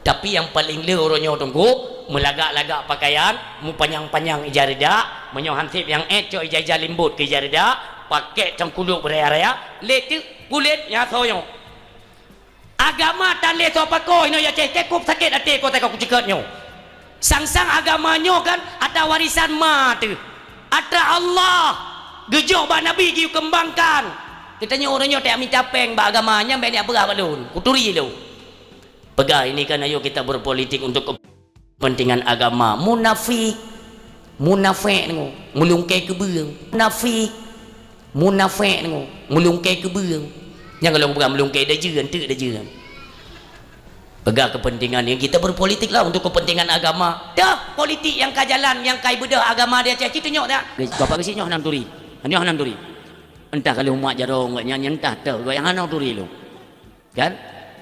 Tapi yang paling le orangnya tunggu melagak-lagak pakaian, mu panjang-panjang ijarida, menyo hansip yang eco ijajah limbut ke ijarida, pakai cangkuluk beraya-raya, le tu kulit ya soyo. Agama tan le so pakoi no ya cukup sakit hati ko tak aku cikatnyo. Sang-sang agamanya kan ada warisan ma tu. Ada Allah. Gejo ba nabi giu kembangkan. Kitanya orangnya tak minta peng ba agamanya ben dia berah balun. Kuturi lu. Pegah ini kan ayo kita berpolitik untuk kepentingan agama. Munafik nengo melungkai ke beung. Munafik nengo melungkai ke beung. Yang kalau bukan melungkai dah jeran tu dah jeran. Pegah kepentingan yang kita berpolitik lah untuk kepentingan agama. Dah politik yang kajalan yang kai bedah agama dia cak kita nyok dah. Bapak kasi nyok hanam turi. Nyok hanam turi. Entah kalau umat jarong enggaknya entah tahu yang hanam turi lu. Kan?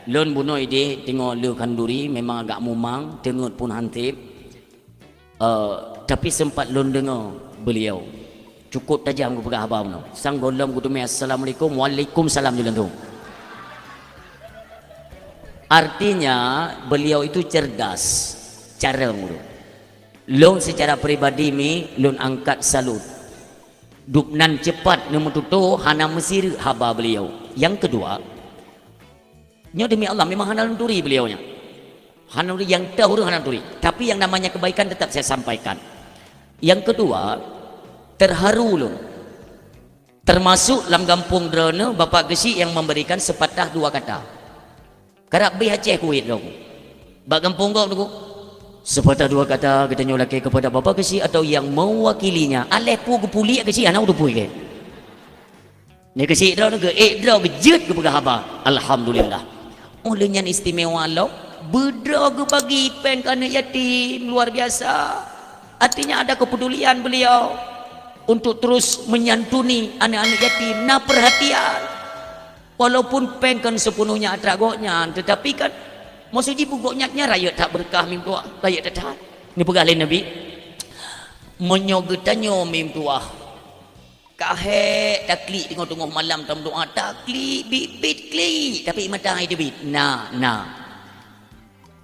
Lon bunuh ide tengok lu kanduri memang agak mumang tengok pun hantip. Tapi sempat lon dengar beliau cukup tajam ku pegah abang no. Sang golam ku tumi assalamualaikum waalaikumsalam jalan tu. Artinya beliau itu cerdas cara mulu. Lon secara peribadi mi lon angkat salut. Dupnan cepat nombor tutu hana mesir haba beliau. Yang kedua, nya demi Allah memang hana turi beliaunya. Hana yang tahu hana turi. Tapi yang namanya kebaikan tetap saya sampaikan. Yang kedua, terharu loh. Termasuk dalam kampung Drone Bapak Gesi yang memberikan sepatah dua kata. Karab be Aceh Kuwait loh. Bak kampung kau tu. Sepatah dua kata kita nyolaki kepada Bapak Gesi atau yang mewakilinya. Alepu gepuli Gesi anak udah pui ke. Ni Gesi Drone ke draw bejut ke pegah haba. Alhamdulillah. Olehnya istimewa loh. Bedra ke bagi pen kana yatim luar biasa. Artinya ada kepedulian beliau untuk terus menyantuni anak-anak yatim. Nah perhatian. Walaupun pen kan sepenuhnya atragoknya, tetapi kan maksudnya bugoknya rakyat tak berkah mimpi rakyat tak tahan. Ini pegawai Nabi menyogetanyo mimpi kahek taklik tengok-tengok malam tam doa taklik bibit klik tapi matahari debit nah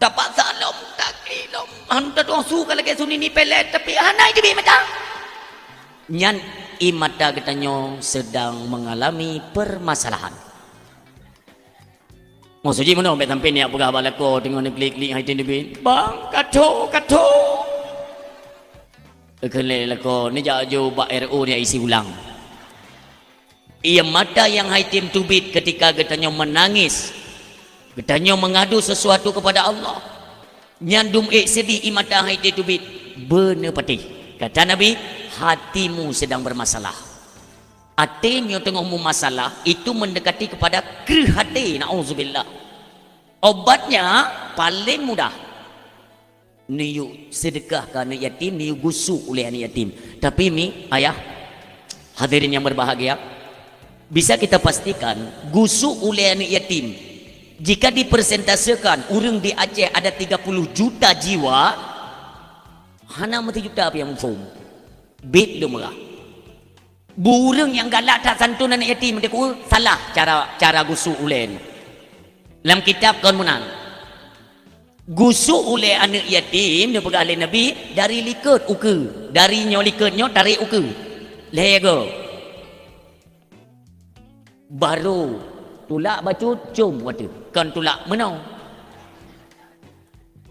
tapak salam taklik lom anda doa suka lagi suni ni pelet tapi hanai debit mata nyan imata ketanyo sedang mengalami permasalahan. Maksudnya mana sampai sampai ni apa khabar lako tengok ni klik-klik haitin debit bang kato kelek lako ni jauh bak RO dia isi ulang. Ia mata yang haitim tubit ketika getanya menangis, getanya mengadu sesuatu kepada Allah. Nyandum sedih imata haitim tubit bener patih. Kata Nabi, hatimu sedang bermasalah. Hatinya tengok mu masalah itu mendekati kepada hati. Nauzubillah. Obatnya paling mudah. Niu sedekah ke anak yatim, niu gusuk oleh anak yatim. Tapi mi ayah hadirin yang berbahagia, bisa kita pastikan gusuk oleh anak yatim jika dipersentasekan orang di Aceh ada 30 juta jiwa, hana mati juta apa yang mufum bit lu merah. Burung yang galak tak santun anak yatim dia salah cara gusuk oleh ni. Dalam kitab Qur'an gusuk oleh anak yatim dia pegang oleh Nabi dari liket uke, dari liketnya tarik uke lego baru tulak bacu cum waktu kan tulak menau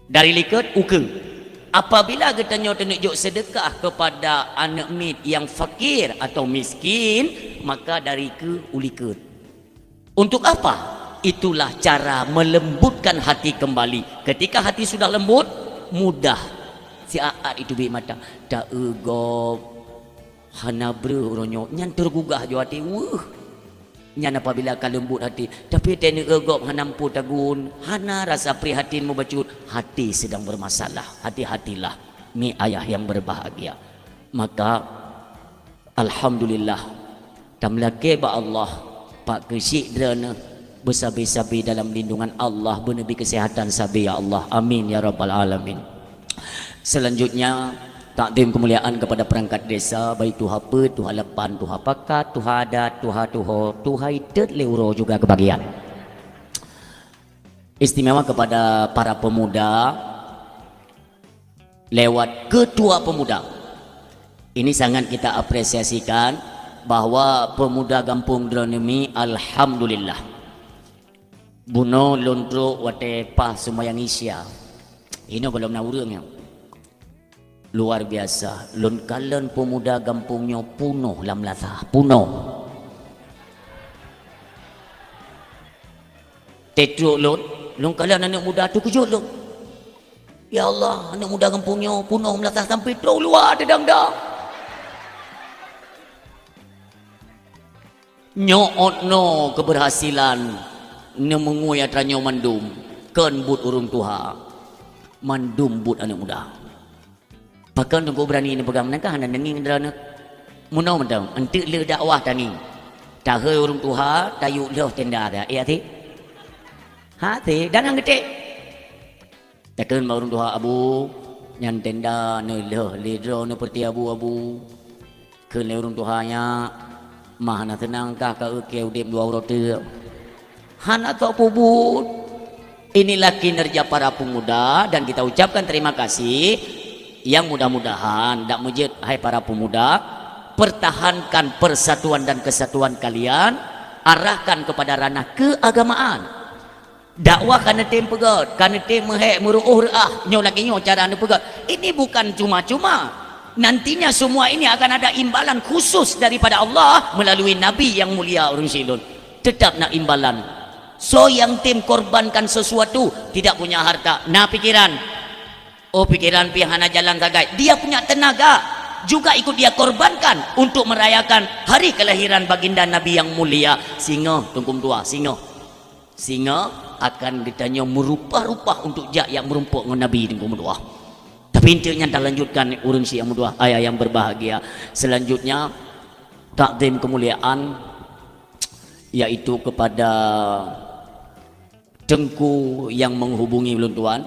dari liket uke. Apabila kita tunjuk sedekah kepada anak mit yang fakir atau miskin, maka dari ke uliket. Untuk apa? Itulah cara melembutkan hati kembali. Ketika hati sudah lembut, mudah si aat itu bi mata tak egop hana bre ronyo nyan tergugah jo hati nyan apabila ka lembut hati tapi tene egop hanampu tagun hana rasa prihatin mu bacut hati sedang bermasalah. Hati-hatilah mi ayah yang berbahagia. Maka alhamdulillah tamlake ba Allah pak kesik drana bersabi-sabi dalam lindungan Allah, bernabi kesehatan sabi ya Allah, amin ya rabbal alamin. Selanjutnya takdim kemuliaan kepada perangkat desa, baik tuha pe, tuha lepan, tuha pakat, tuha adat, tuha tuho, tuha itet leuro juga kebagian. istimewa kepada para pemuda lewat ketua pemuda. Ini sangat kita apresiasikan bahwa pemuda Kampung Dronemi alhamdulillah buno lontro wate pah sembayang isya. Ini belum naurangnya. Luar biasa. Lon kalen pemuda kampungnya punuh lam latah, punuh. Tetruk lon kalen anak muda tu kejut lon. Ya Allah, anak muda kampungnya punuh melatah sampai tu luar dedang dah. Nyoot no keberhasilan nemengui atranyo mandum ken but urung tuha mandum but anak muda. Pakan tunggu berani ni pegang nakah dan denging derana munau mendang entik le dakwah tani dah he urung tuha tayu leh tenda dah ya ti ha ti dan ang gede takkan urung tuha abu nyan tenda ne leh ledro ne perti abu ke le urung tuha nya mah na tenang kah ka ke udip dua rote han atau pubut. Inilah kinerja para pemuda dan kita ucapkan terima kasih. Yang mudah-mudahan tak mujid hai para pemuda, pertahankan persatuan dan kesatuan kalian, arahkan kepada ranah keagamaan. Dakwah kana tem pegat, kana tem mehek muruh reah, nyo lagi nyo cara anda pegat. Ini bukan cuma-cuma. Nantinya semua ini akan ada imbalan khusus daripada Allah melalui Nabi yang mulia urang silun. Tetap nak imbalan. So yang tim korbankan sesuatu, tidak punya harta, nah pikiran. Oh pikiran pihana jalan sagai. Dia punya tenaga juga ikut dia korbankan untuk merayakan hari kelahiran baginda Nabi yang mulia. Singa tungkum tua, singa akan ditanya merupah-rupah untuk jak yang merumpuk dengan Nabi tungkum tua. Tapi intinya tak lanjutkan urun si yang muda ayah yang berbahagia. Selanjutnya takdim kemuliaan yaitu kepada Tengku yang menghubungi ulun tuan,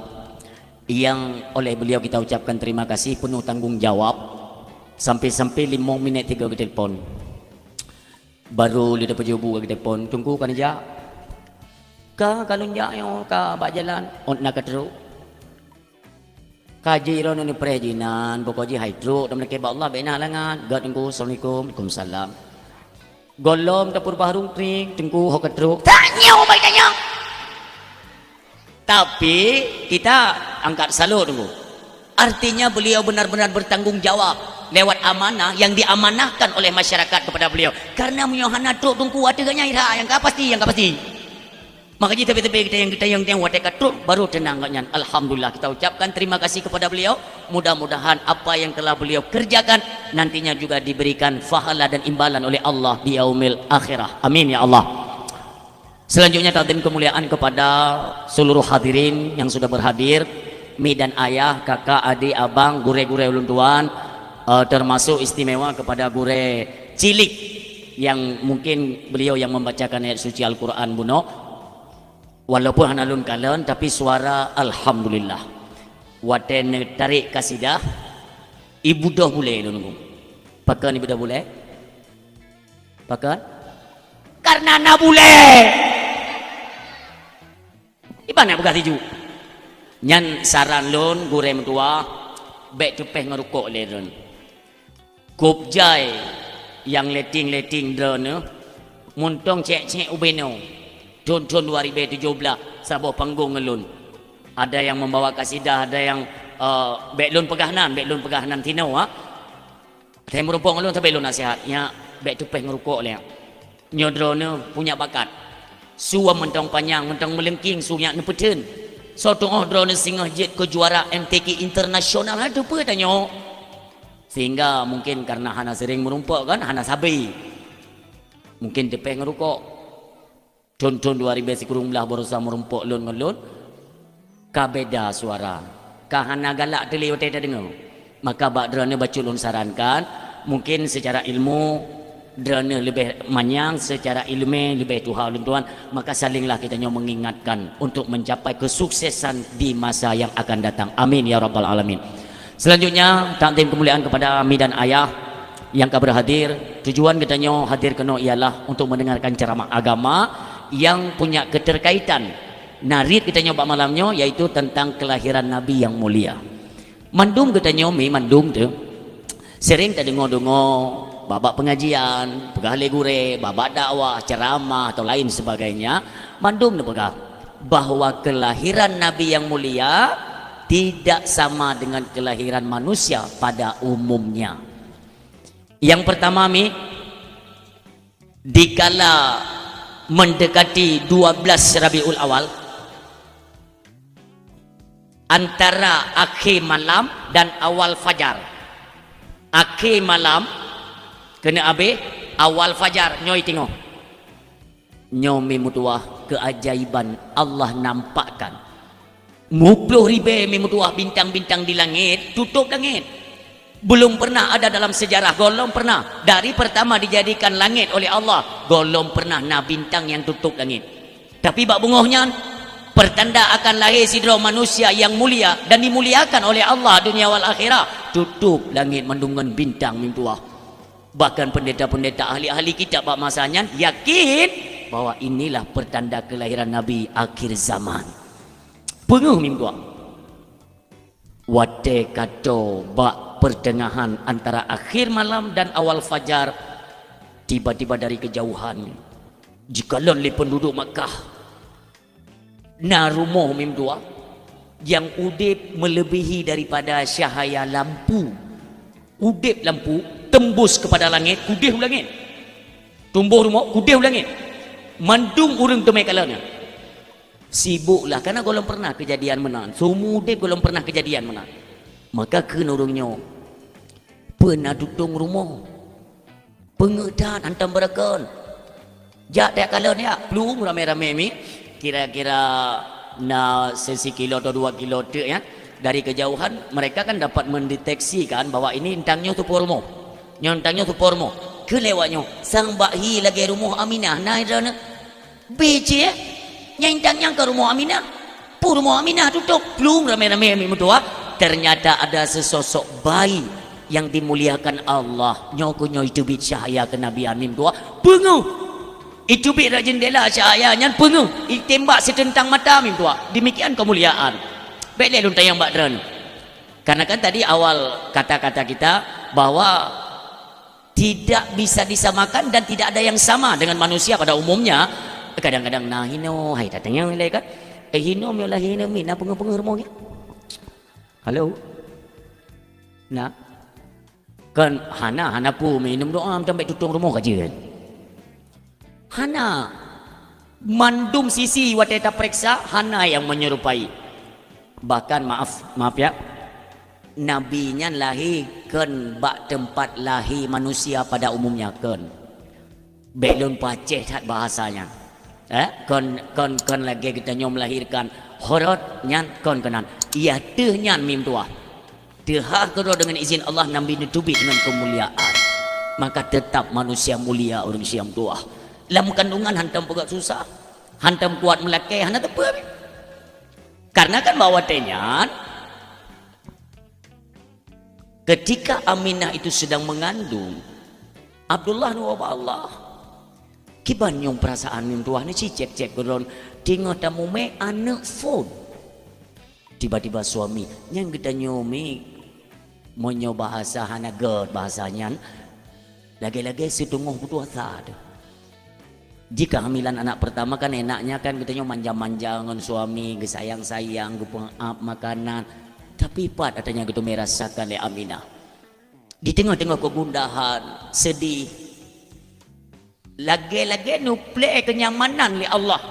yang oleh beliau kita ucapkan terima kasih penuh tanggung jawab. Sampai-sampai 5 minit 3 ke telefon. Baru dia dapat jawab ke telefon, tunggu kan aja. Ka kalau nyak yo ka bak jalan on nak teruk. Kaji ron ni perizinan pokok ji haidro dan mereka Allah bena langan. Gad tunggu assalamualaikum waalaikumsalam. Golom dapur bahrung tring tunggu hok teruk. Tanya baik tanya. Tapi kita angkat salut dulu. Artinya beliau benar-benar bertanggung jawab lewat amanah yang diamanahkan oleh masyarakat kepada beliau. Karena menyohana truk tungku ada gaknya ira yang pasti. Makanya tepi-tepi kita yang watek truk baru tenang gaknya. Alhamdulillah kita ucapkan terima kasih kepada beliau. Mudah-mudahan apa yang telah beliau kerjakan nantinya juga diberikan fahala dan imbalan oleh Allah di yaumil akhirah. Amin ya Allah. Selanjutnya takdim kemuliaan kepada seluruh hadirin yang sudah berhadir, mi dan ayah, kakak, adik, abang, gure-gure ulun tuan, termasuk istimewa kepada gure cilik yang mungkin beliau yang membacakan ayat suci Al-Quran buno. Walaupun hanalun kalen tapi suara alhamdulillah. Waten tarik kasidah, ibu dah boleh nunggu. Pakan ibu dah boleh? Pakan? Karena na boleh. Ibana begas hiju. Nyan saran lon gure mentua bek cepeh ngerukok leren. Kopjai yang leting drone muntong cek ubeno. John 2017 sabuh panggung ngelun. Ada yang membawa kasidah, ada yang bek lon pegahanan tinau ha. Saya merumpok ngelun sampai lon nasihat. Ya bek cepeh ngerukok le. Nyo drone punya bakat. Suam mentang panjang, mentang melengking sunyak nepeten. So tengah drone singgah jet ke juara MTQ internasional ada apa tanya. Sehingga mungkin karena hana sering merumpuk kan, hana sabi. Mungkin depeh ngerukok. Contoh 2000 kurung belah berusaha merumpuk lon. Kabeda suara. Kahana galak teli ote dengar. Maka bak drone baca lon sarankan, mungkin secara ilmu drone lebih manyang, secara ilmu lebih tuhan tuan, maka salinglah kita mengingatkan untuk mencapai kesuksesan di masa yang akan datang. Amin ya rabbal alamin. Selanjutnya takdim kemuliaan kepada ami dan ayah yang berhadir. Tujuan kita hadir kena ialah untuk mendengarkan ceramah agama yang punya keterkaitan narit kita nyoba malamnya yaitu tentang kelahiran Nabi yang mulia. Mandum kita nyomi mandum tu sering tak dengar-dengar babak pengajian, pegale gure, babak dakwah, ceramah atau lain sebagainya. Mandum tu pegah bahawa kelahiran Nabi yang mulia tidak sama dengan kelahiran manusia pada umumnya. Yang pertama mi, dikala mendekati 12 Rabiul Awal, antara akhir malam dan awal fajar. Akhir malam kena abe, awal fajar nyoy tengok. Nyomi mutuah keajaiban Allah nampakkan. 10,000 mutuah bintang-bintang di langit, tutup langit. Belum pernah ada dalam sejarah, golong pernah. Dari pertama dijadikan langit oleh Allah, golong pernah na bintang yang tutup langit. Tapi bak bungohnya pertanda akan lahir sidra manusia yang mulia dan dimuliakan oleh Allah dunia wal akhirah, tutup langit mendungan bintang mutuah. Bahkan pendeta-pendeta ahli-ahli kitab pada masanya yakin bahwa inilah pertanda kelahiran Nabi akhir zaman. Penguh mimpi wate kato bak pertengahan antara akhir malam dan awal fajar, tiba-tiba dari kejauhan jikalau li penduduk Makkah na rumah mimpi yang udip melebihi daripada cahaya lampu, udip lampu tembus kepada langit, kudih langit, tumbuh rumah kudih langit, mandung urang temai kalanya sibuklah karena golong pernah kejadian menan, semua udip golong pernah kejadian menan. Maka kena orangnya pernah tutung rumah pengedan hantam berakan jak tak kalanya pelung ramai-ramai mi kira-kira na sekilo atau 2 kilo tu ya, dari kejauhan mereka kan dapat mendeteksikan bahwa ini intangnya tu pormo, nyontangnya tu pormo, kelewatnya sang bakhi lagi rumah Aminah nah idana bece ya nyintangnya ke rumah Aminah, pu rumah Aminah tutup belum ramai-ramai mutua. Ternyata ada sesosok bayi yang dimuliakan Allah, nyokunyo itu bit cahaya ke Nabi Amin tua pengu itu bit jendela cahayanya pengu tembak setentang mata Amin tua. Demikian kemuliaan baiklah lunta yang bakdran. Karena kan tadi awal kata-kata kita bahwa tidak bisa disamakan dan tidak ada yang sama dengan manusia pada umumnya. Kadang-kadang nah hino hai datangnya nilai kan hino miolah hino mina pengen-pengen rumahnya. Halo nah kan hana pu minum doa sampai tutung rumah kaji kan hana mandum sisi wateta periksa hana yang menyerupai. Bahkan maaf ya, nabinya lahir kan bak tempat lahir manusia pada umumnya kan belum paceh tak bahasanya kon lagi kita nyom melahirkan horot nyan kon kenan ia teh nyan mim tua tehah kero dengan izin Allah nabi nutubi dengan kemuliaan, maka tetap manusia mulia orang siam tua. Dalam kandungan hantam pegak susah, hantam kuat melakai hana tepa karena kan bawa tenyan ketika Aminah itu sedang mengandung Abdullah nuwa Allah kiban yung perasaan mim tua ni si cek geron tengok tamu me anak phone tiba-tiba suami yang kita nyomi monyo bahasa hana god bahasanya lagi-lagi setengah putus asa. Jika hamilan anak pertama kan enaknya kan kita manja-manja dengan suami, sayang-sayang, gupang makanan. Tapi pat adanya gitu merasakan oleh Aminah. Di tengah-tengah kegundahan, sedih. Lagi-lagi nuple kenyamanan oleh Allah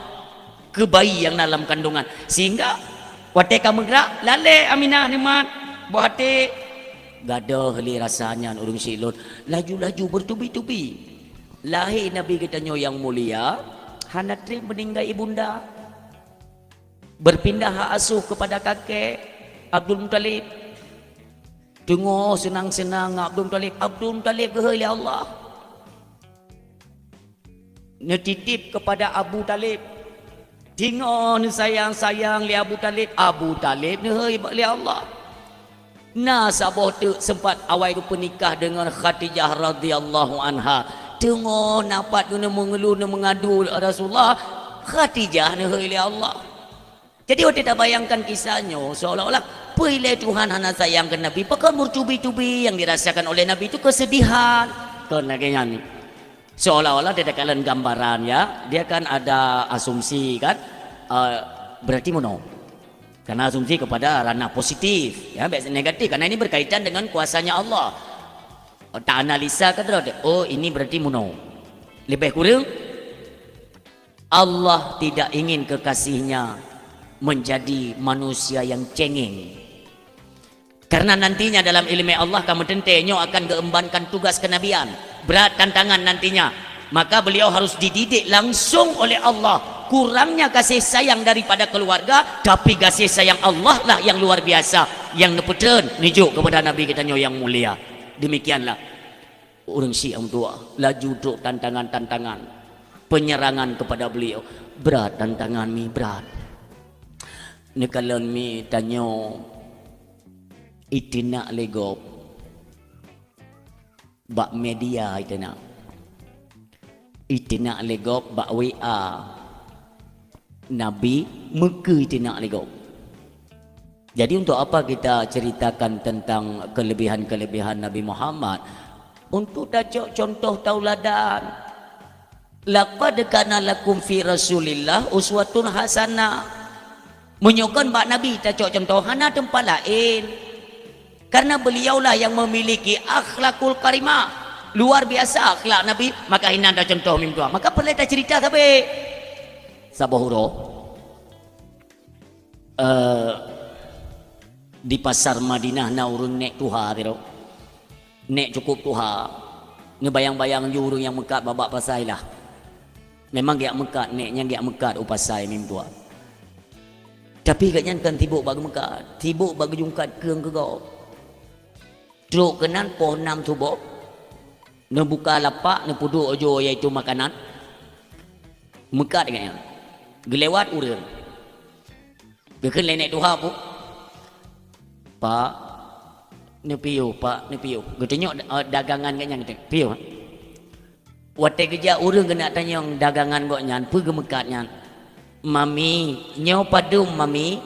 ke bayi yang dalam kandungan. Sehingga waktu kamu gerak, lale Aminah nikmat, buat gadah li rasanya urung silun, laju-laju bertubi-tubi. Lahir Nabi kita yang mulia, hanatri meninggal ibunda, berpindah hak asuh kepada kakek Abdul Muttalib. Tengok senang-senang Abdul Muttalib ke Allah. Netitip kepada Abu Talib. Tengok sayang-sayang li Abu Talib ni li Allah. Nah sabah tu sempat awal tu pernikah dengan Khadijah radhiyallahu anha. Tengok nampak tu mengeluh mengadu Rasulullah. Khadijah ni li Allah. Jadi waktu kita bayangkan kisahnya seolah-olah pilih Tuhan hanya sayang ke Nabi. Pakai bertubi-tubi yang dirasakan oleh Nabi itu kesedihan. Kenaknya ni. Seolah-olah dia kalian gambaran ya. Dia kan ada asumsi kan. Berarti mono. Karena asumsi kepada ranah positif. Ya, biasa negatif. Karena ini berkaitan dengan kuasanya Allah. Tak analisa kan terus. Oh ini berarti mono. Lebih kurang. Allah tidak ingin kekasihnya menjadi manusia yang cengeng. Karena nantinya dalam ilmu Allah kamu tentunya akan keembankan tugas kenabian. Berat tantangan nantinya. Maka beliau harus dididik langsung oleh Allah. Kurangnya kasih sayang daripada keluarga, tapi kasih sayang Allah lah yang luar biasa. Yang nepeten nijuk kepada Nabi kita yang mulia. Demikianlah orang Syiah tua laju duk tantangan-tantangan penyerangan kepada beliau. Berat tantangan mi berat. Ni kalau mi tanya itina legop bak media itina legop bak WA Nabi muka itina legop. Jadi untuk apa kita ceritakan tentang kelebihan-kelebihan Nabi Muhammad? Untuk dacok contoh tauladan. Laqad kana lakum fi Rasulillah uswatun hasanah. Menyokong bak Nabi dacok contoh hana tempat lain. Karena beliaulah yang memiliki akhlakul karimah. Luar biasa akhlak Nabi, maka hina ada contoh mim tua. Maka perlu kita cerita tapi sabahuro di pasar Madinah na urun nek tuha tiro. Nek cukup tuha. Ngebayang-bayang urun yang mekat babak pasai lah. Memang giak mekat neknya giak mekat upasai mim tua. Tapi katnya kan tibuk bagi mekat, tibuk bagi jungkat keung ke kau. Truk kenan pohon 6 tubuk. Ne buka lapak, ne puduk ojo iaitu makanan. Mekat katnya. Gelewat urang. Gekan lenek tuha pu. Pak, ne piu, Pak, ne piu. Getanyok dagangan katnya gitu. Piu. Wate kerja urang kena tanya dagangan kok nyan, pu gemekatnya. Mami, nyaw padum mami.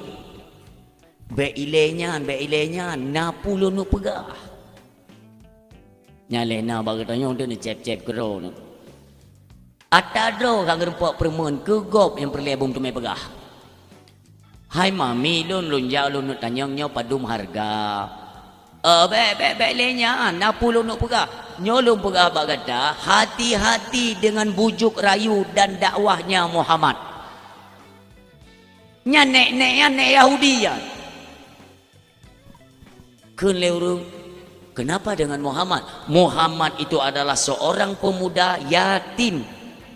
Be ilenya, napulu nu pegah. Nyalena bagi tanya untuk ni cep-cep kero ni. Atadro kang rempok perempuan kegop yang perlebung tu mai pegah. Hai mami, lun jauh lun tanya nyaw padum harga. Be ilenya, napulu nu pegah. Nyolong pegah bagada, hati-hati dengan bujuk rayu dan dakwahnya Muhammad. Nek Yahudi ya. Kenapa dengan Muhammad? Muhammad itu adalah seorang pemuda yatim.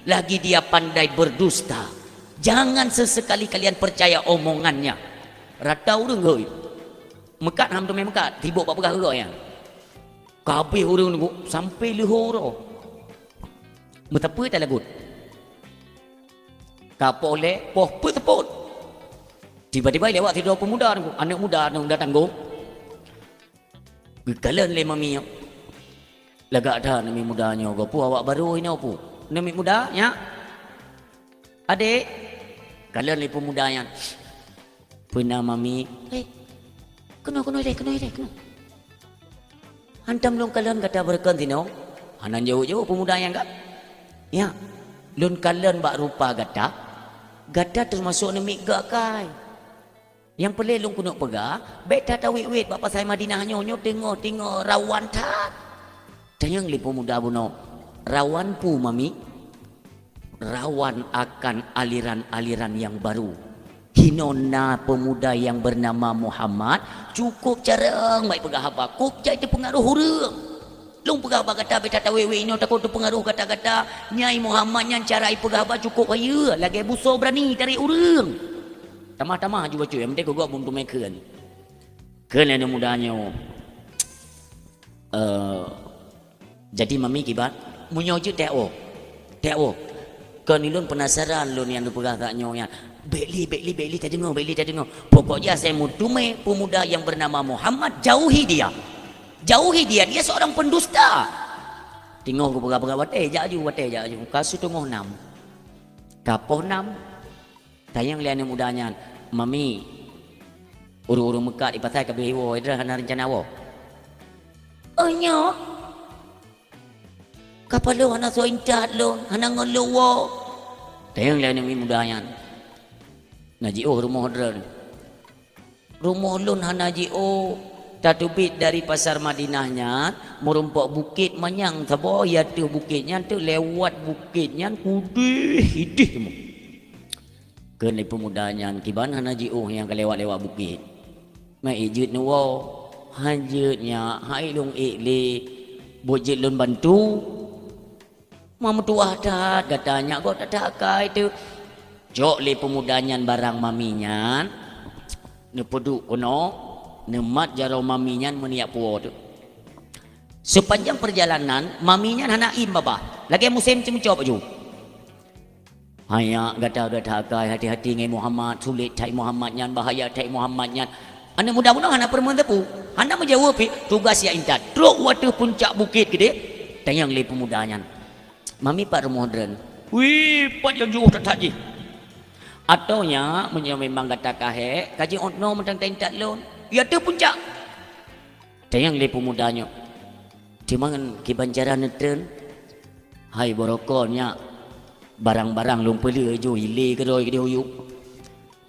Lagi dia pandai berdusta. Jangan sesekali kalian percaya omongannya. Rata urang goi. Mekat ham tu mekat, tibuk apa pegah goi ya. Kabeh urang nunggu sampai lihoro. Metapa tak lagut. Kapole poh puteput. Tiba-tiba lewat tidur pemuda, anak muda datang go. Gekalan le mami. Lagak dah nami mudanya go. Pu awak baru ini pu. Nami muda ya. Adik. Kalan le pemudanya. Puna mami. Kena. Hantam long kalan kata berkan tino. Hanan jauh-jauh pemuda yang kat. Ya. Lun kalan bak rupa gata. Gata termasuk nami gakai. Yang pelelong kunuk pegah, baik tak wit bapa saya Madinah nyo tengok rawan tak. Tanyang li pemuda buno, rawan pu mami, rawan akan aliran-aliran yang baru. Hinona pemuda yang bernama Muhammad cukup jarang baik pegah apa, kup jadi pengaruh hurung. Long pegah apa kata beta tahu wit nyo takut tu pengaruh kata-kata Nyai Muhammad yang cara pegah apa cukup ayu, lagi buso berani tarik hurung. Tamah-tamah juga cuy, yang penting gua buntu mereka ni. Kena ada mudanya. Jadi mami kibat munyoju teo. Kau ni lun penasaran lun yang dipegang tak nyonya. Beli tak dengar. Pokoknya saya mutume pemuda yang bernama Muhammad, jauhi dia. Dia seorang pendusta. Tengok aku pegang wate jaju. Kasih tengok 6. Kapoh 6. Tayang liane mudanya. mami urung-urung mekat ipatai kabeh wo ida hana rencana wo nya kapalo hana so incat lo hana ngolo wo tayang lain mi mudayan ngaji rumah dran rumah lun hana ji tatubit dari pasar Madinahnya merumpok bukit manyang sabo ya tu bukitnya tu lewat bukitnya kudih hidih mu kene pemudanya kiban hana ji yang kelewat-lewat bukit mai ijut nu wo hanjutnya hai long ikli bojit lun bantu mam tuah dah katanya kok tak kai tu jok le pemudanya barang maminya ne peduk kono nemat jaro maminya meniak puo tu. Sepanjang perjalanan maminya anak im bapa. Lagi musim cemcop baju. Hanya gata-gata kai hati-hati ngai Muhammad sulit cai Muhammad nyan bahaya cai Muhammad nyan. Anda mudah-mudah anak permen tepu. Anda menjawab tugas ya intat. Truk waktu puncak bukit gede. Tayang le pemudanya. Mami pak modern. Wih, pak yang jauh tak ji. Ataunya memang kata kahe kaji ontno mentang tentat lon. Ya tu puncak. Tayang le pemudanya. Timangan kibanjaran neten. Hai borokonnya. Barang-barang lung peli jo ile ke doi ke huyuk.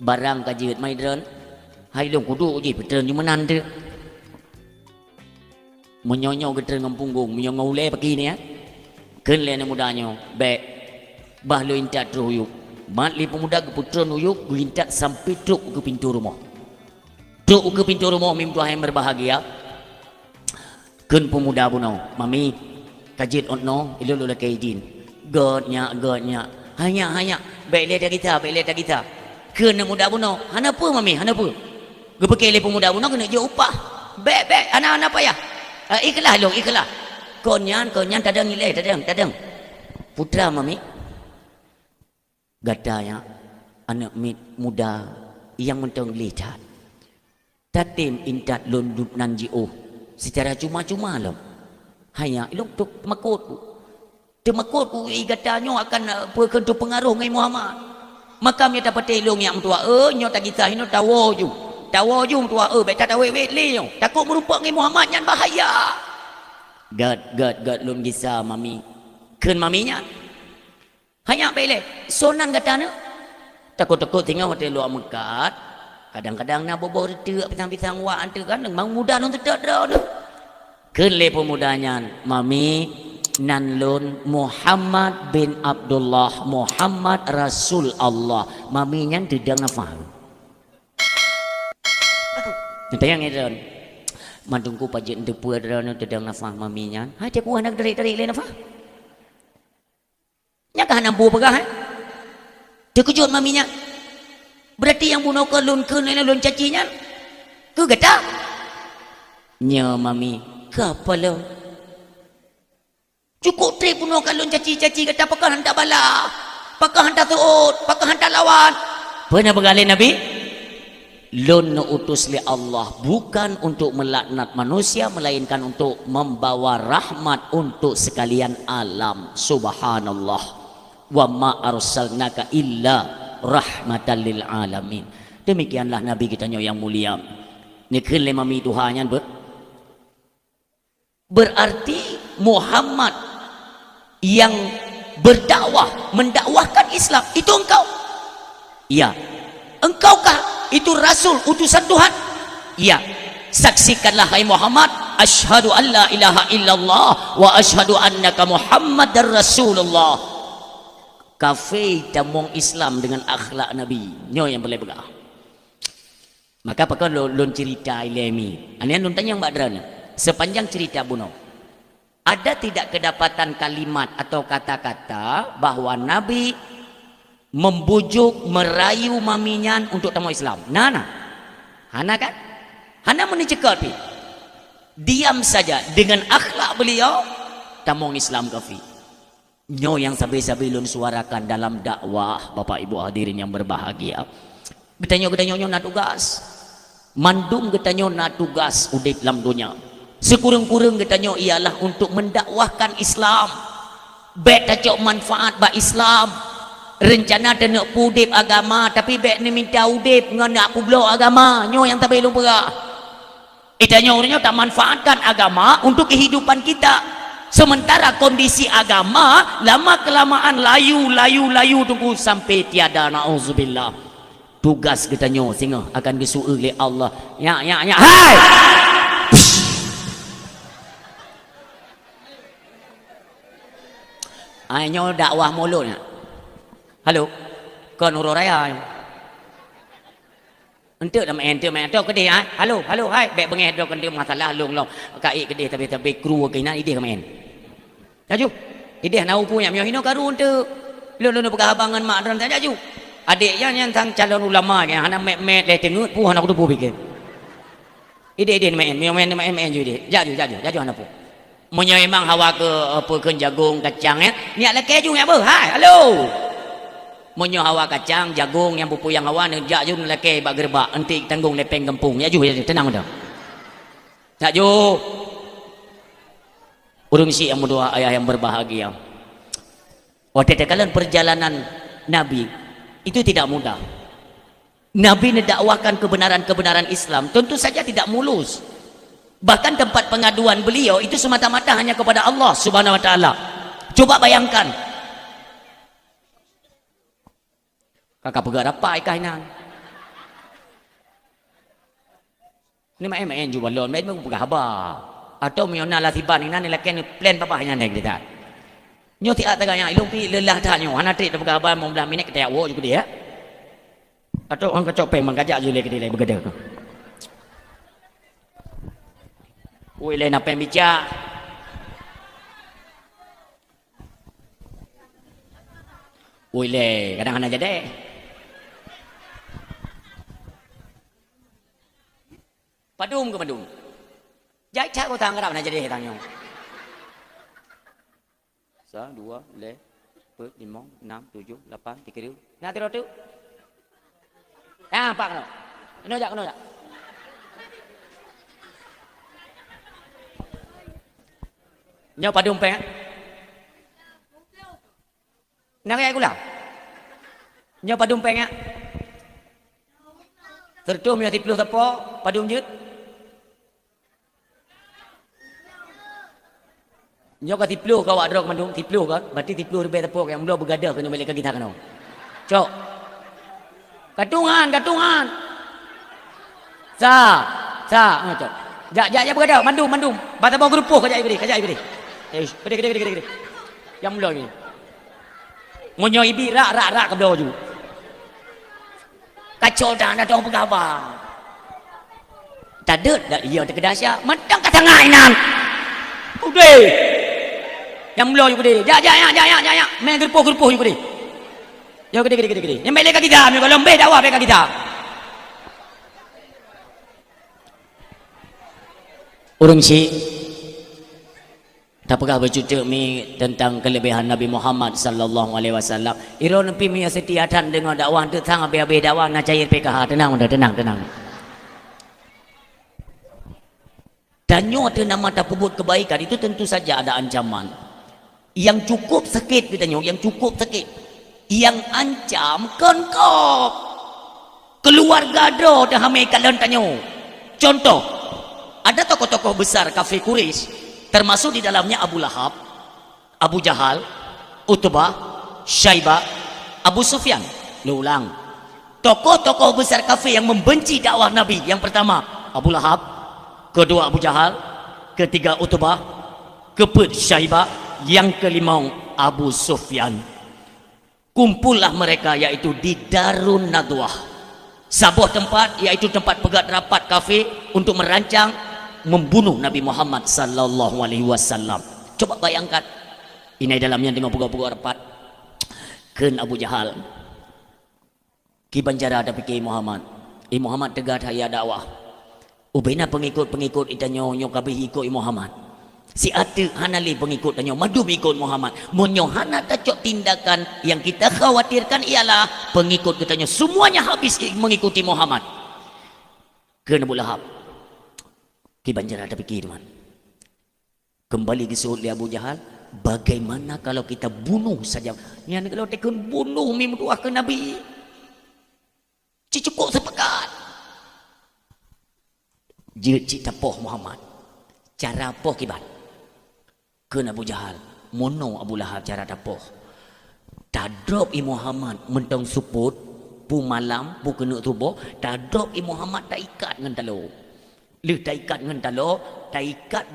Barang kaji mai dren. Hai lung kudu je petren di menan tu. Menyonyo ke dren ngam punggung, menyonyo le pagi ni ya. Ken le mudanya be. Bah lo intat huyuk. Mat li pemuda ke putran huyuk guintak sampai truk ke pintu rumah. Truk ke pintu rumah mimpi yang berbahagia. Kun pemuda buno, mami kajit ontno ilu la kaidin. Godnya. Hanya baik le kita. Kun pemuda buno, hana apa mami, hana apa? Gepeke le pemuda buno kena je upah. Baik anak-anak apa ya? Ikhlas long, ikhlas. Konyan tadang nilai, tadang. Putra mami gadanya anak muda yang mentang lihat tatim intat lunduk nanjiu secara cuma-cuma lah hanya ilok tu temakut igatanya akan berkentu pengaruh ngai Muhammad maka dia dapat telung yang tua nyo tak kita hino tawo ju tua baik tak tawe le takut merupak ngai Muhammad yang bahaya gad lun gisa mami ken maminya hanya bele sonan katana takut tinggal hotel luar mekat kadang-kadang nak bobo retek pisang-pisang wa ante kan mang muda non tedak dah kele pemudanya mami nanlun Muhammad bin Abdullah Muhammad Rasul Allah maminya tidak ngafaham tayang edon mandungku pajen depu adana tidak ngafaham maminya hai dia ku anak dari le nafah nyakah nampu pegah terkejut maminya berarti yang bunuh ke lun cacinya ke gata nya mami kapala cukup tri bunuh ke lun caci gata pakah hantar bala pakah hantar tuut pakah hantar lawan pernah bergalih Nabi lun utus li Allah bukan untuk melaknat manusia melainkan untuk membawa rahmat untuk sekalian alam subhanallah wa ma arsalnaka illa rahmatan lil alamin. Demikianlah nabi kita yang mulia. Nikhin le mami Tuhannya berarti Muhammad yang berdakwah mendakwahkan Islam itu engkau. Iya. Engkaukah itu rasul utusan Tuhan? Iya. Saksikanlah hai Muhammad asyhadu an la ilaha illallah wa asyhadu annaka Muhammadar Rasulullah. Kafe tamong Islam dengan akhlak Nabi nyo yang boleh begah maka pakai lon cerita ilmi ane lon tanya mbak Dran sepanjang cerita buno ada tidak kedapatan kalimat atau kata-kata bahwa Nabi membujuk merayu maminyan untuk tamu Islam hana kan hana menicekal pi diam saja dengan akhlak beliau tamong Islam kafi nyo yang sabi-sabi lun suarakan dalam dakwah Bapak Ibu hadirin yang berbahagia getanyo na tugas mandum getanyo na tugas udik dalam dunia sekurang-kurang getanyo ialah untuk mendakwahkan Islam bet tacok manfaat ba Islam rencana dia nak pudip agama tapi bek ni minta udip dengan nak publo agama nyo yang tak belum berak. Itanya orangnya tak manfaatkan agama untuk kehidupan kita. Sementara kondisi agama lama kelamaan layu tunggu sampai tiada, na'udzubillah. Tugas kita nyo sehingga akan disuruh oleh Allah. Ya, hai. Ayo dakwah mulutnya. Halo, kau Nurul Raya. Ente dah main tu kedai ah. Halo, hai. Baik bengeh dah kedai masalah long kai kedai tapi kru ke ina ide main. Jaju. Ide nau punya mio hino karu ente. Lu pegang abangan mak dalam jaju. Adik yang tang calon ulama ke hana met le tengut pu hana kudu pu pikir. Ide main ju. Jaju hana pu. Munyo memang hawa ke apa ke jagung kacang ya. Niat laki ju apa? Hai, halo. Munyo hawa kacang, jagung yang pupu yang hawa nejak ju laki bak gerbak enti tanggung lepeng kampung. Ya ju tenang dah. Tak ju. Urung si yang berdoa ayah yang berbahagia. Waktu kalian perjalanan Nabi itu tidak mudah. Nabi mendakwakan kebenaran Islam tentu saja tidak mulus. Bahkan tempat pengaduan beliau itu semata-mata hanya kepada Allah Subhanahu wa taala. Coba bayangkan. Kakak pegang apa ikainan? Ni main juga lon, main pegang haba. Atau miona latiban ini lakian plan apa hanya naik kita. Nyo ti ataganya ilung pi lelah dah nyo, hana tri pegang haba mau belah minit kita wo juga dia. Atau orang kecopeng mengajak je lek dia bergedek tu. Ui lain apa yang bicara. Ui le kadang-kadang jadi. Padum ke padum. Jai cak kau tang kerap nak jadi tangnya. 1 2 le 4 5 6 7 8 3. Nak terus tu. Ah pak kau. Kena jak. Nyo padum peng. Nak ayat gula. Nyo padum peng ya. Tertum ya tiplu tapo padum jut. Nyo ka tiplu kau adrok mandung tiplu kan. Berarti tiplu lebih tapo yang mula bergadah kena balik ke kita kena. Cok. Katungan. Sa, cok. Jak bergadah mandum. Bata bau gerupuh kajak ibri. Gede. Yang mula ni. Munyo ibi rak ke belah ju. Kacau dah nak tahu pegawai. Tak ada dia terkedasya. Mentang kat tengah inan. Udah. Yang mula ju gede. Jak. Main gerupuh ju gede. Yo gede. Yang balik ke kita, kalau lembeh dakwah balik ke kita. Urang si tak pernah bercucuk mi tentang kelebihan Nabi Muhammad sallallahu alaihi wasallam. Iro nempi mi setiatan dengan dakwah tu sang habis dakwah nak cair PKH. Tenang. Dan nyo ada nama tak pebut kebaikan itu tentu saja ada ancaman. Yang cukup sakit kita nyo, yang Yang ancam konkop. Keluarga do dah hamil kalian tanyo. Contoh, ada tokoh-tokoh besar kafir Quraisy termasuk di dalamnya Abu Lahab, Abu Jahal, Utbah, Syaibah, Abu Sufyan. Ulang. Tokoh-tokoh besar kafir yang membenci dakwah Nabi. Yang pertama Abu Lahab, kedua Abu Jahal, ketiga Utbah, keempat Syaibah, yang kelima Abu Sufyan. Kumpullah mereka yaitu di Darun Nadwah, sebuah tempat yaitu tempat pegat rapat kafir untuk merancang membunuh Nabi Muhammad sallallahu alaihi wasallam. Coba bayangkan, ini dalamnya dengan pegawai rapat. Ken Abu Jahal, ki banjara ada pikir Muhammad. Muhammad tegar haya dakwah. Ubena pengikut itanyo nyo kabeh ikut Muhammad. Si ate hanali pengikut tanyo madu ikut Muhammad. Monyo hana tacok tindakan yang kita khawatirkan ialah pengikut katanya semuanya habis mengikuti Muhammad. Ken Abu Lahab, ki banjara ada pikir teman. Kembali ke suhud Abu Jahal, bagaimana kalau kita bunuh saja? Yang kalau tekun bunuh mimduah ke Nabi, cukup sepekat. Cik tapoh Muhammad. Cara apa kibat? Ke Abu Jahal. Mono Abu Lahab cara tapoh. Tadrop Muhammad mentong suput pu malam pu kena tubuh. Tadrop Muhammad tak ikat dengan talo. Le tak ikat dengan talo, tak ikat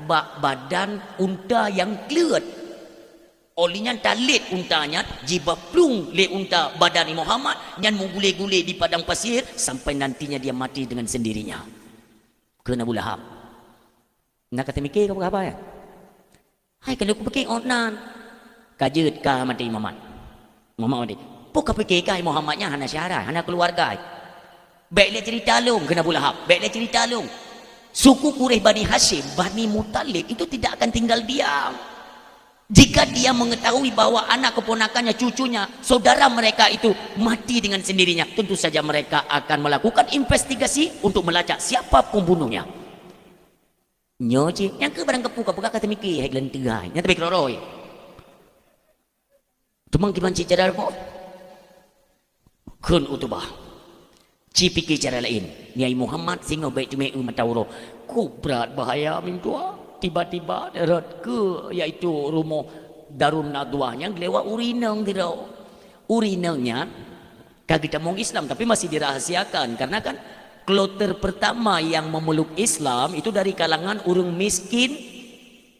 badan unta yang kelut. Olinya talit untanya, jiba plung le unta badan Muhammad dan menggule-gule di padang pasir sampai nantinya dia mati dengan sendirinya. Kena Abu Lahab. Nak kata mikir kau apa ya? Hai kalau aku fikir onan. Kajut ka mati Muhammad. Muhammad mati. Pok fikir kai Muhammadnya hana syarah, hana keluarga. Baiklah cerita long kena Abu Lahab. Baiklah cerita long. Suku Quraisy Bani Hashim, Bani Muttalib itu tidak akan tinggal diam. Jika dia mengetahui bahwa anak keponakannya, cucunya, saudara mereka itu mati dengan sendirinya, tentu saja mereka akan melakukan investigasi untuk melacak siapa pembunuhnya. Nyoci, yang ke barang kepuka kata mikir, hai gelenterai, yang tapi keroroi. Tumang kiban ci cara apa? Kun Utubah. Ci fikir cara lain. Nyai Muhammad singo baik tu matawro. Ku berat bahaya mintua. Tiba-tiba darat ke iaitu rumah Darun Nadwah yang lewat urineng tidak. Urinengnya kagak kita mau Islam tapi masih dirahasiakan karena kan kloter pertama yang memeluk Islam itu dari kalangan urang miskin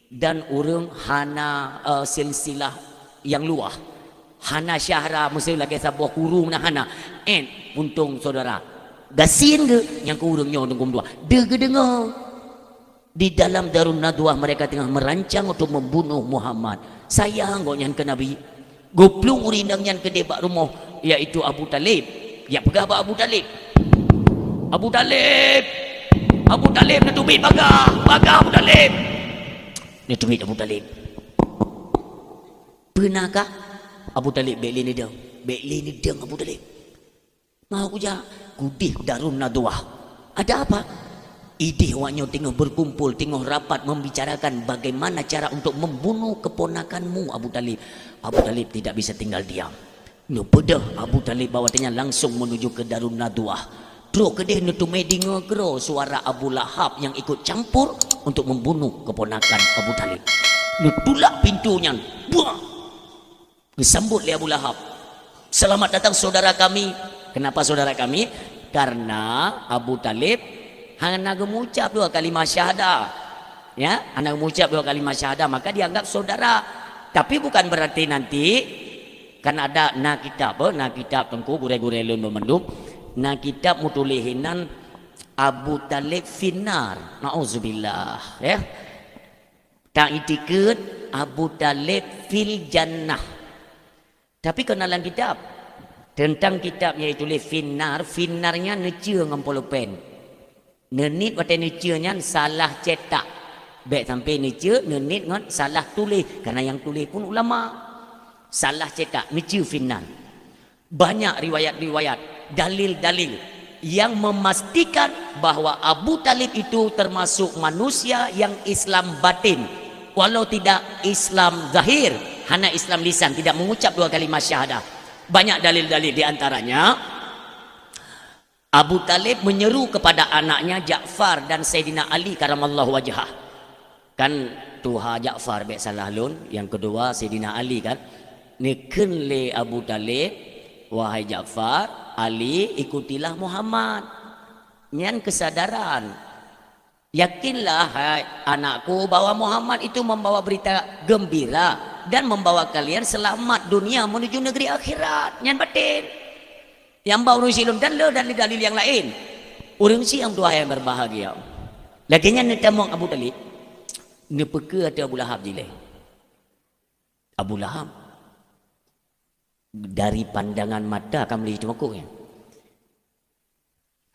dan urang hana silsilah yang luah. Hana syahra mesti lagi sebuah kurung nah hana untung saudara gasin ke yang ke urangnya tunggu dua dengar di dalam Darun Nadwah mereka tengah merancang untuk membunuh Muhammad. Sayang kau nyan ke Nabi goplung urinang nyan ke debak rumah yaitu Abu Talib. Ya pegah Abu Talib. Abu Talib dia tumit bagah Abu Talib. Dia tumit Abu Talib. Pernahkah Abu Talib bekli ni deng Abu Talib. Mau aku jah kudih Darun Nadwah. Ada apa? Idih waknya tengah berkumpul, tengah rapat membicarakan bagaimana cara untuk membunuh keponakanmu Abu Talib. Abu Talib tidak bisa tinggal diam. Nu pedah Abu Talib bawa tanya langsung menuju ke Darun Nadwah. Tro kedeh nu tumai dengar gero suara Abu Lahab yang ikut campur untuk membunuh keponakan Abu Talib. Nu tulak pintunya. Buang. Disambut oleh Abu Lahab. Selamat datang saudara kami. Kenapa saudara kami? Karena Abu Talib hanya mengucap 2 kalimah syahadah. Ya, hanya mengucap 2 kalimah syahadah maka dianggap saudara. Tapi bukan berarti nanti kan ada na kitab tengku gure-gure lun memendum. Na kitab mutulihinan Abu Talib finar. Nauzubillah, ya. Tak itikut Abu Talib fil jannah. Tapi kenalan kitab tentang kitabnya itu tulis finarnya necia ngampolo pen. Nenit wate necianya salah cetak. Baik sampai necia nenit ngot salah tulis karena yang tulis pun ulama. Salah cetak necia finar. Banyak riwayat-riwayat, dalil-dalil yang memastikan bahwa Abu Talib itu termasuk manusia yang Islam batin. Walau tidak Islam zahir, hanya Islam lisan, tidak mengucap 2 kalimah syahadah. Banyak dalil-dalil di antaranya Abu Talib menyeru kepada anaknya Ja'far dan Sayyidina Ali karamallahu wajhah. Kan tuha Ja'far baik salah lun, yang kedua Sayyidina Ali kan. Niken le Abu Talib, wahai Ja'far, Ali ikutilah Muhammad. Nyan kesadaran. Yakinlah hai anakku bahwa Muhammad itu membawa berita gembira dan membawa kalian selamat dunia menuju negeri akhirat. Nyan batin. Yang bawa silun dan le dalil-dalil yang lain. Orang si yang dua yang berbahagia. Laginya netamong Abu Talib. Nepeke atau Abu Lahab jile. Abu Lahab dari pandangan mata akan melihat makuknya.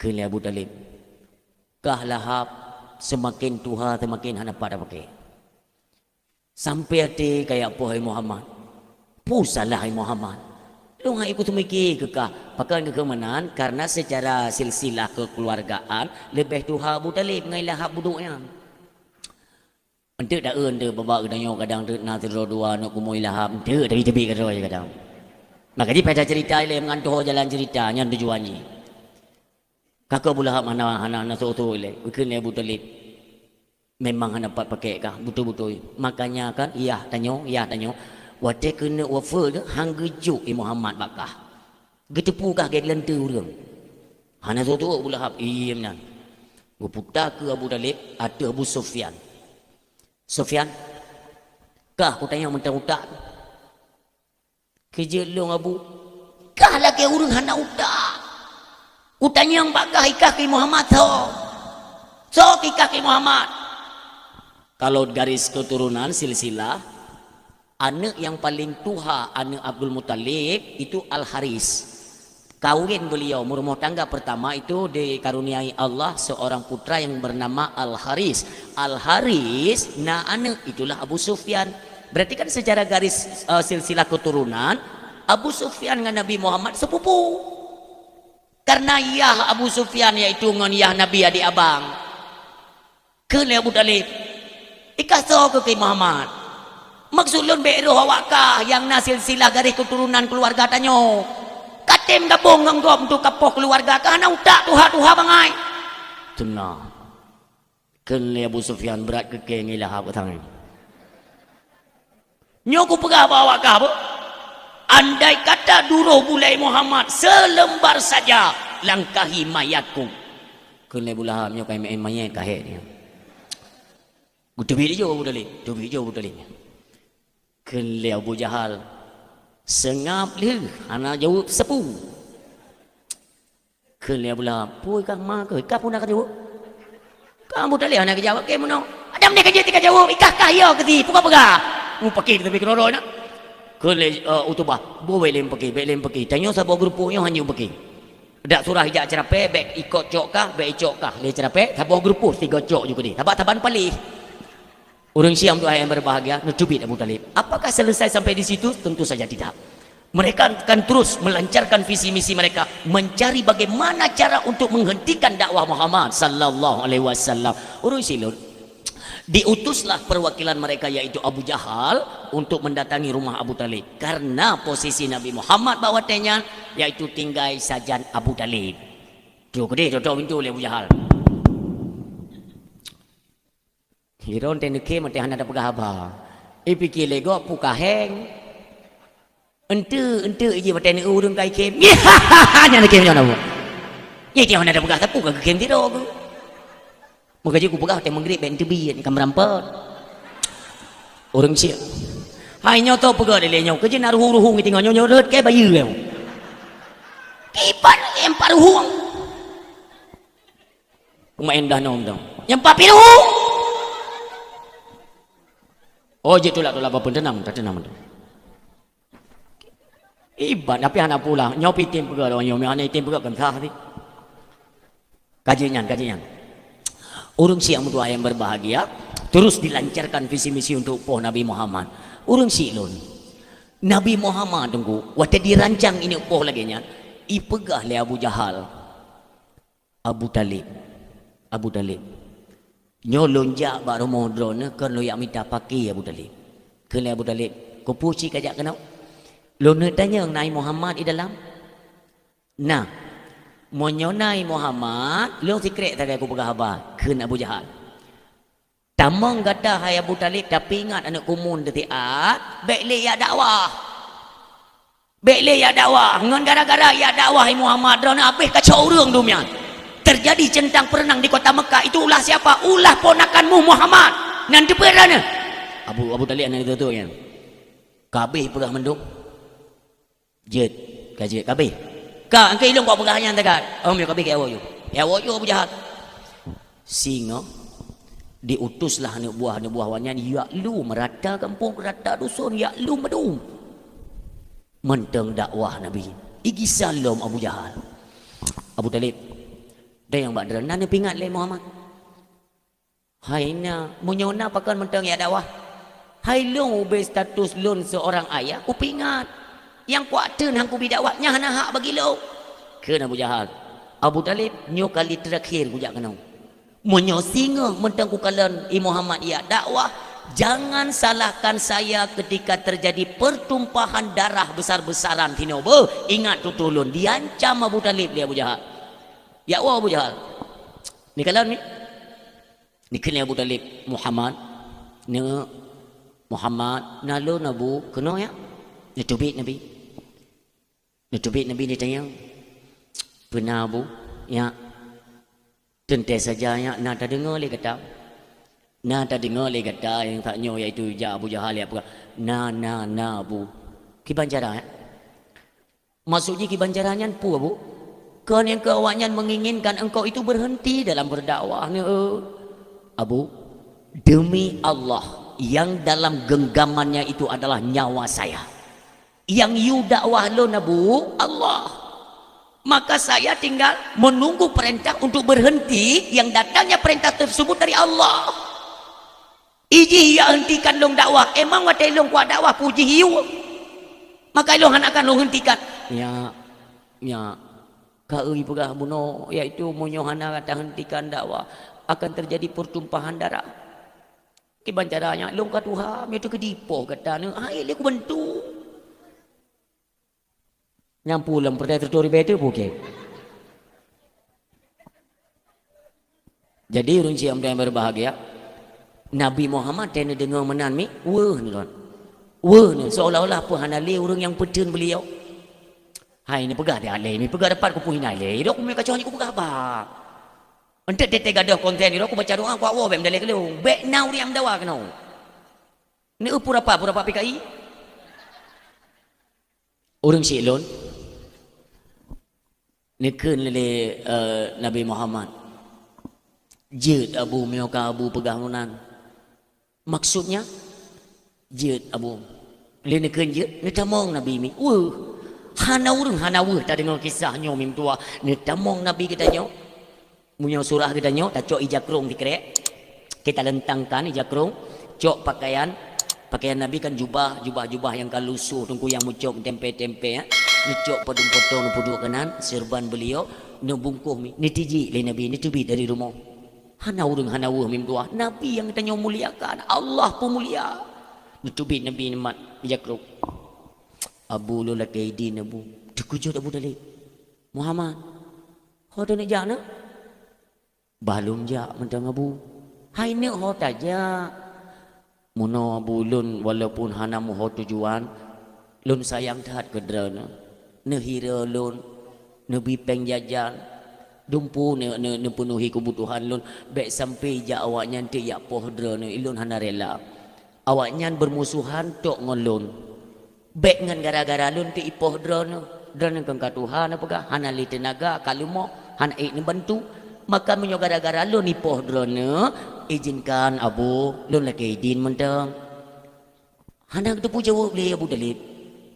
Kali Abu Talib. Kah Lahab semakin tuha semakin hana pada pakai. Sampai hati kayak pohon Muhammad. Pusalah Muhammad. Lu nggak ikut mikir kekah. Pakai kekemanan karena secara silsilah kekeluargaan lebih tuha Abu Talib ngai Lahab buduknya. Ente dah ente bawa kadang tu nak dua nak kumui lahap ente dari tebi kadang kadang. Maka dia pada cerita ile mengantuh jalan ceritanya tujuannya. Kakak pula mana anak soto ile, ikut Abu Talib. Memang hana dapat pakai kah betul-betul. Makanya kan iya tanyo. Wate kena wafer ke hang gejuk Muhammad bakah. Getepu kah ke lentu urang. Hana soto pula hab iya menan. Guputa ke Abu Talib ada Abu Sufyan. Sufyan, kah aku tanya mentang utak. Kerja long Abu. Kah lagi urang hana utak. Utanya yang bakah ikah ke Muhammad so ikah ke Muhammad. Kalau garis keturunan silsilah, anak yang paling tua anak Abdul Muttalib itu Al-Haris. Kawin beliau rumah tangga pertama itu dikaruniai Allah seorang putra yang bernama Al-Haris. Al-Haris nah anak itulah Abu Sufyan. Berarti kan secara garis silsilah keturunan Abu Sufyan dengan Nabi Muhammad sepupu. Karena Yah Abu Sufyan yaitu dengan Yah Nabi adik abang. Kena Abu Talib. Ikaso ke Muhammad. Maksud lun be'ruh awakah yang nasil silah garis keturunan keluarga tanyo. Katim gabung nganggom tu kapoh keluarga kah na utak tuha bangai. Tenang. Kena Abu Sufyan berat ke kengilah apa tangan. Nyoku pegah bawa kah apa? Andai kata duruh bulai Muhammad selembar saja langkahi mayatku. Kena bulah nyoku main mayat kahit ni. Gudebi dia Abu Talib. Kena Abu Jahal sengap dia anak jauh sepu. Kena bulah pui kang mak ke kah pun nak jawab. Kamu Talib nak jawab ke mono. Adam dia kerja tika jawab ikah kaya ke ti puka pegah. Mu pakai tapi keroro nak. Kena utubah boleh lem pakai. Tanya sabo grupnya hanya pakai. Dak surah hijak cerape bek ikut cok kah bek icok kah le cerape sabo grupu tiga cok juga ni. Taban palih. Orang Syiah untuk yang berbahagia mencubit Abu Talib. Apakah selesai sampai di situ? Tentu saja tidak. Mereka akan terus melancarkan visi misi mereka mencari bagaimana cara untuk menghentikan dakwah Muhammad sallallahu alaihi wasallam. Orang Syiah diutuslah perwakilan mereka yaitu Abu Jahal untuk mendatangi rumah Abu Talib karena posisi Nabi Muhammad bawatnya yaitu tinggal sajan Abu Talib. Tu gede tu pintu oleh Abu Jahal. Hiron tenuke mati hana ada pegah apa. Ipikir lego puka heng. Ente iji mati nu urung kai kem. Hanya nak kem jana bu. Ye dia hana ada pegah tapi puka kem tido aku. Muka je ku pegah te mengrip ben tebi ni kamerampot. Orang Syiah. Hai nyo to pegah de le nyo ke je na ruhu ngi tinggal nyo reut ke bayu leu. Kipan empar ruhu. Main dah nom dong. Yang papi ruhu. Oh je tolak apa tenang tu. Iban tapi anak pula nyopi tim pegah lawan nyomi anak tim pegah kan sah ti. Kajian. Urang Syiah mutua yang berbahagia terus dilancarkan visi misi untuk poh Nabi Muhammad. Urang Syiah Nabi Muhammad tunggu waktu dirancang ini poh lagi nya ipegah le Abu Jahal. Abu Talib. Nyo lonjak baru modron kan lo yang minta pakai Abu Talib. Kena Abu Talib, ko puci kajak kenau. Lo nak tanya Nabi Muhammad di dalam. Nah, menyonai Muhammad, lo secret tadi aku pegah apa? Kena Abu Jahal. Tamang kata hai Abu Talib tapi ingat anak kumun detiat, baik le ya dakwah. Ngan gara-gara ya dakwah Muhammad drona habis kacau urang dunia. Terjadi centang perenang di kota Mekah itu ulah siapa? Ulah ponakanmu Muhammad. Nanti perana. Abu Talib anak itu kan. Kabeh pegah mendung. Jet, kajet kabeh. Ka angkai ilung kau pegahnya tegat. Yo kabeh ke awo yo Abu Jahal. Singa diutuslah anak buahnya ya lu merata kampung merata dusun ya lu medung. Menteng dakwah Nabi. Igi salam Abu Jahal. Abu Talib dan yang badran nana pingat le Muhammad. Hai na munyona pakan mentang ya dakwah. Hai long ube status lon seorang ayah ku pingat. Yang kuaten hang ku bidakwahnya hana hak bagi lo. Kena Abu Jahal. Abu Talib nyo kali terakhir ku jak kenau. Munyo singa mentang ku kalan Muhammad ya dakwah Jangan salahkan saya ketika terjadi pertumpahan darah besar-besaran tinoba. Ingat tu tolong diancam Abu Talib dia Abu Jahal. Ya Allah Abu Jahal. Ni kalau ni kena Abu Talib Muhammad. Ni Muhammad nalo nabu kena ya. Ni tubik Nabi. Ni tubik Nabi dia tanya. Pernah Abu? Ya. Tentu saja ya nak tak dengar le kata. Nah tak dengar le kata yang tak nyo iaitu Abu Jahal ya apa. Na Abu. Kibanjara ya. Maksudnya kibanjaranya pu Abu. Kan yang keawaknya menginginkan engkau itu berhenti dalam berdakwah ni Abu. Demi Allah yang dalam genggamannya itu adalah nyawa saya. Yang you dakwah lo Abu Allah. Maka saya tinggal menunggu perintah untuk berhenti yang datangnya perintah tersebut dari Allah. Iji ya hentikan long dakwah. Emang watai long kuat dakwah puji hiu. Maka long akan long hentikan. Ya. Kau ibu gah buno yaitu munyohana kata hentikan dakwah akan terjadi pertumpahan darah. Kiban caranya long ka Tuhan itu kedipo kata ni ai le ku bantu. Nyampu lam perdai tertori betul bukan. Jadi runci yang berbahagia Nabi Muhammad tena dengar menan mi wah ni tuan. Wah ni seolah-olah apa hanale orang yang petun beliau. Hai ni pegah dia alai ni pegah dapat ku puhin alai. Dak ku me kacau ni ku pegah apa. Entek tete gadah konten ni aku baca doa ku awak bem dalai kelung. Back now dia amdawa kenau. Ni pura apa PKI. Orang silon nikun lele Nabi Muhammad jid Abu mioka Abu pegangunan maksudnya jid Abu le nikun jid ni tamong Nabi mi hanawur tak dengar kisahnya mim tua ni tamong Nabi kita nyo munyo surah kita nyo tak cok ijakrung dikrek kita lentangkan ijakrung cok pakaian Nabi kan jubah yang kalusuh tungku yang mucok tempe-tempe ya. Nicok padung potong puduk kanan serban beliau nebungkuh ni tiji le Nabi ni tubi dari rumah hanawur mim dua Nabi yang tanya muliakan Allah pun mulia ni tubi Nabi ni mat jakruk Abu lu lakaidin Abu dikujud Abu Talib Muhammad ho nak jana balum ja mentang Abu hai ni ho taja muno Abu lun walaupun hanamu ho tujuan lun sayang tat kedrana ne hira lun ne bipeng jajan dumpu ne penuhi kebutuhan lun baik sampai ja awaknya nanti ya pohdra ne ilun hana rela awaknya bermusuhan tok ngolun baik ngan gara-gara lun ti pohdra ne dan kang katuhan apa ka hana li tenaga kalumo hana ni bantu maka menyo gara-gara lun ni pohdra ne izinkan Abu lun laki din mentang hana tu pu jawab le Abu Talib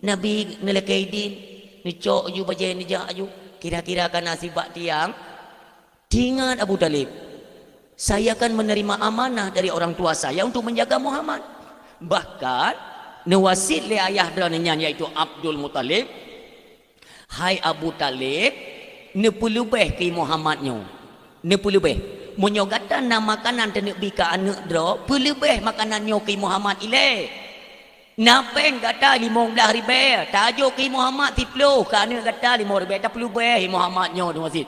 Nabi nelaki din ni cok ju baca ni jah ju kira-kira kan nasibak tiang ingat Abu Talib saya akan menerima amanah dari orang tua saya untuk menjaga Muhammad bahkan newasit le ayah drananya yaitu Abdul Muttalib hai Abu Talib ne pelubeh ke Muhammadnya ne pelubeh menyogatan nama makanan tenek bika anak dro pelubeh makanannya ke Muhammad ile napeng kata 15 ribu tajuk ke Muhammad tiplo kerana kata 5 ribu tak perlu bayar Muhammadnya di masjid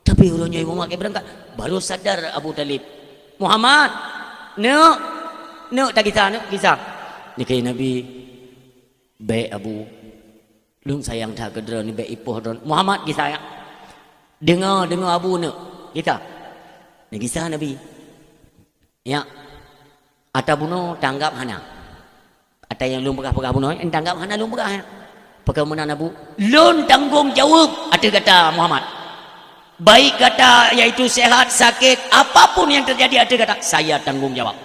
tapi orangnya Muhammad ke berangkat baru sadar Abu Talib Muhammad tak kisah ni kaya Nabi baik Abu lung sayang tak kedera ni baik ipoh don Muhammad kisah ya dengar Abu kita ni kisah Nabi ya atabuno tanggap hana ada yang lum pegah bunuh tanggap hana lum pegah ya perkemunan Abu lun tanggung jawab ada kata Muhammad baik kata yaitu sehat sakit apapun yang terjadi ada kata saya tanggung jawab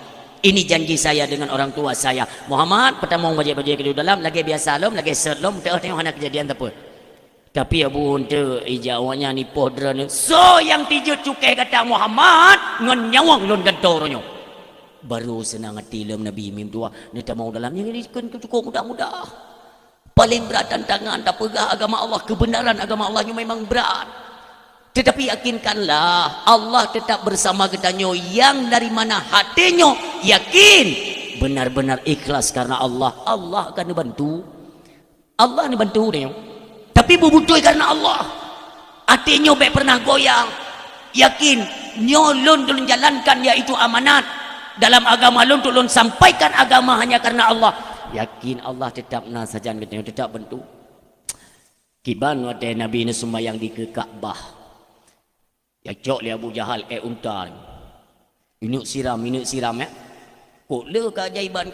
ini janji saya dengan orang tua saya Muhammad pertama bajak-bajak ke dalam lagi biasa lom lagi set lom tengok hana kejadian apa tapi Abu unta ijawanya ni podra ni so yang tijut cukai kata Muhammad ngan nyawang lun gantornya baru senang hati lem Nabi mim dua ni tak mau dalamnya ni cukup mudah-mudah paling berat tantangan tak pegah agama Allah kebenaran agama Allahnya memang berat tetapi yakinkanlah Allah tetap bersama kita yang dari mana hatinya yakin benar-benar ikhlas karena Allah, Allah akan dibantu. Allah ni bantu dia. Tapi berbutuh karena Allah. Hatinya baik pernah goyang. Yakin nyolon tolong jalankan iaitu amanat dalam agama lon tolong sampaikan agama hanya karena Allah. Yakin Allah tetap nasajan katanya tetap bantu. Kiban wate Nabi ni sembahyang di ke Kaabah. Ya cok li Abu Jahal unta. Minuk siram ya. Kok le keajaiban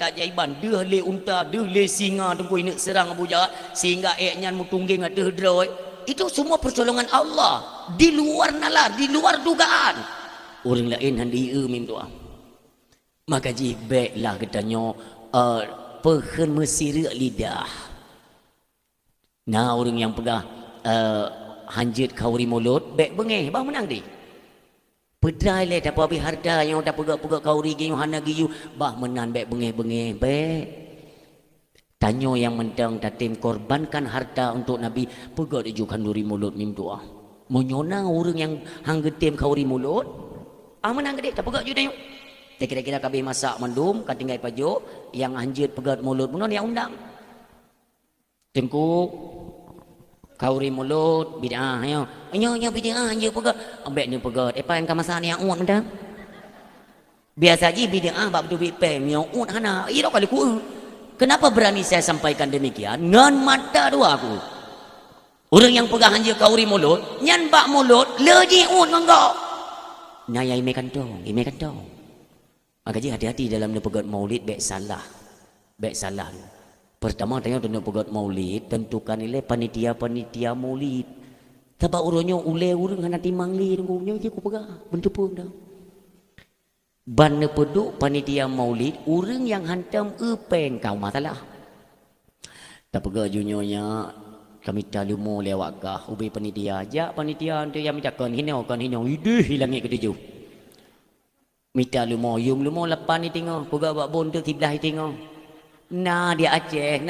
dia le unta, dia le singa tunggu ini serang Abu Jahal sehingga nyan mutungging ada droi. Itu semua pertolongan Allah di luar nalar, di luar dugaan. Orang lain handi min doa. Maka baiklah katanya pehen mesirek lidah. Nah orang yang pegang hanjit kauri mulut baik bengeh bang menang di. Pedai le dapat habis harta yang dapat pegak kauri giyu hana giyu bah menan baik bengeh baik. Tanya yang mentang datim korbankan harta untuk Nabi pegak dijukan duri mulut mim doa. Menyona orang yang hanggetim kauri mulut menang gede tak pegak juga yuk. Kira-kira kabeh masak mendum katinggai pajo yang hanjit pegat mulut munon yang undang. Tengku kauri mulut bid'ah ayo. Nya bid'ah je pegat. Ambek ni pegat. Apa yang kamasan yang uat mendang? Biasa je bid'ah bab tu bipem yang uat hana. Iro kali ku. Kenapa berani saya sampaikan demikian? Ngan mata dua aku. Orang yang pegang hanjit kauri mulut, nyan bak mulut, leji uat ngau. Naya ime kantong. Maka je hati-hati dalam nak pegat maulid baik salah. Pertama tanya nak pegat maulid tentukan nilai panitia maulid. Tabak urunnya ule urang hana timang li nunggunya je ku pegang bentuk pun dah. Ban peduk panitia maulid urang yang hantam epeng kau masalah. Tak pegang junyonya kami talumu lewat kah ubi panitia aja panitia tu yang minta kan hinau idih hilangi ketujuh. Minta lumo lepan ni tengok pegak bak bonda kiblah tengok. Nah dia Aceh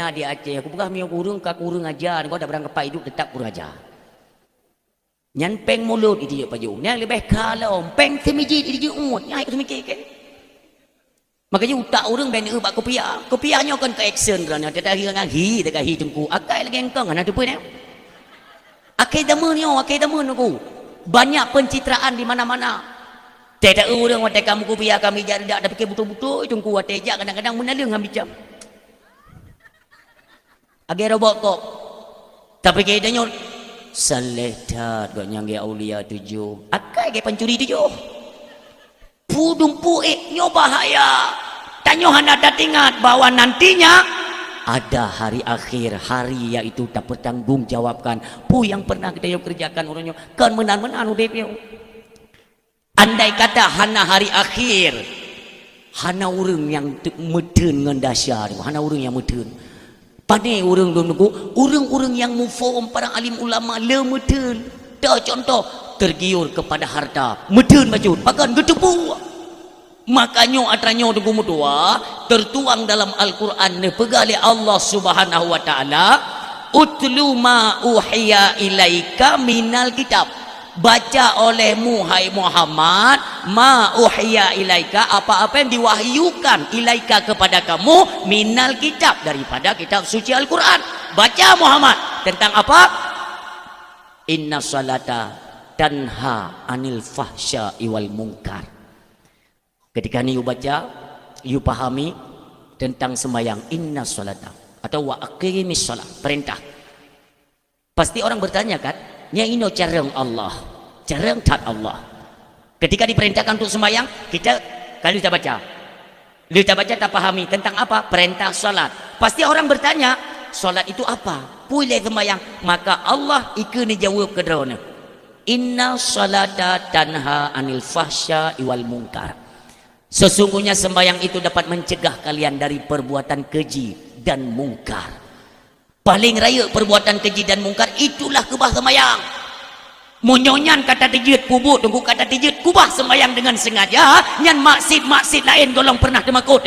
aku pegah miok urang ka kurang ajar kau dah berang kepai hidup tetap kurang ajar. Nyan peng mulut itu je paju. Yang lebih kalau peng semiji itu je umut nyai aku mikir kan. Makanya utak orang ben bak kopiah. Kopiahnya kan ke action kerana tak ada hi dekat hi tengku. Akai lagi engkang ana tu pun ni. Akai damun aku. Banyak pencitraan di mana-mana. Tidak orang watai kamu kopiah kami jadi tak ada fikir betul-betul tengku watai jak kadang-kadang menalung ambil jam. Agai robot kok. Tapi keadanya saletat gak nyangge aulia tujuh. Akai ke pencuri tujuh. Pudumpu nyo bahaya. Tanyo hendak ingat bahwa nantinya ada hari akhir, hari yaitu tak bertanggung jawabkan. Pu yang pernah kita kerjakan orangnya kan menan-menan udep yo. Andai kata hana hari akhir, hana orang yang meten dengan dahsyat, hana orang yang meten. Pandai orang nunggu, orang-orang yang mufaham para alim ulama le meten. Dah contoh tergiur kepada harta, meten baju, bahkan gedepu. Makanya atranyo tunggu mutua tertuang dalam Al-Quran nepegale Allah Subhanahu wa taala utlu ma uhiya ilaika minal kitab. Baca olehmu hai Muhammad ma uhiya ilaika apa-apa yang diwahyukan ilaika kepada kamu minal kitab daripada kitab suci Al-Quran. Baca Muhammad tentang apa? Inna salata tanha anil fahsya'i wal munkar. Ketika ni you baca, you pahami tentang sembahyang inna salata atau wa aqimis salat, perintah. Pasti orang bertanya kan, nya ino carang Allah, carang tat Allah. Ketika diperintahkan untuk sembahyang, kalau kita baca tak pahami tentang apa? Perintah salat. Pasti orang bertanya, salat itu apa? Pulih sembahyang. Maka Allah ikut dijawab ke drone. Inna salata tanha anil fahsya'i wal munkar. Sesungguhnya sembahyang itu dapat mencegah kalian dari perbuatan keji dan mungkar. Paling raya perbuatan keji dan mungkar itulah kubah sembahyang. Munyonyan kata tijit kubur tunggu kata tijit kubah sembahyang dengan sengaja. Nyan maksud lain golong pernah temakut.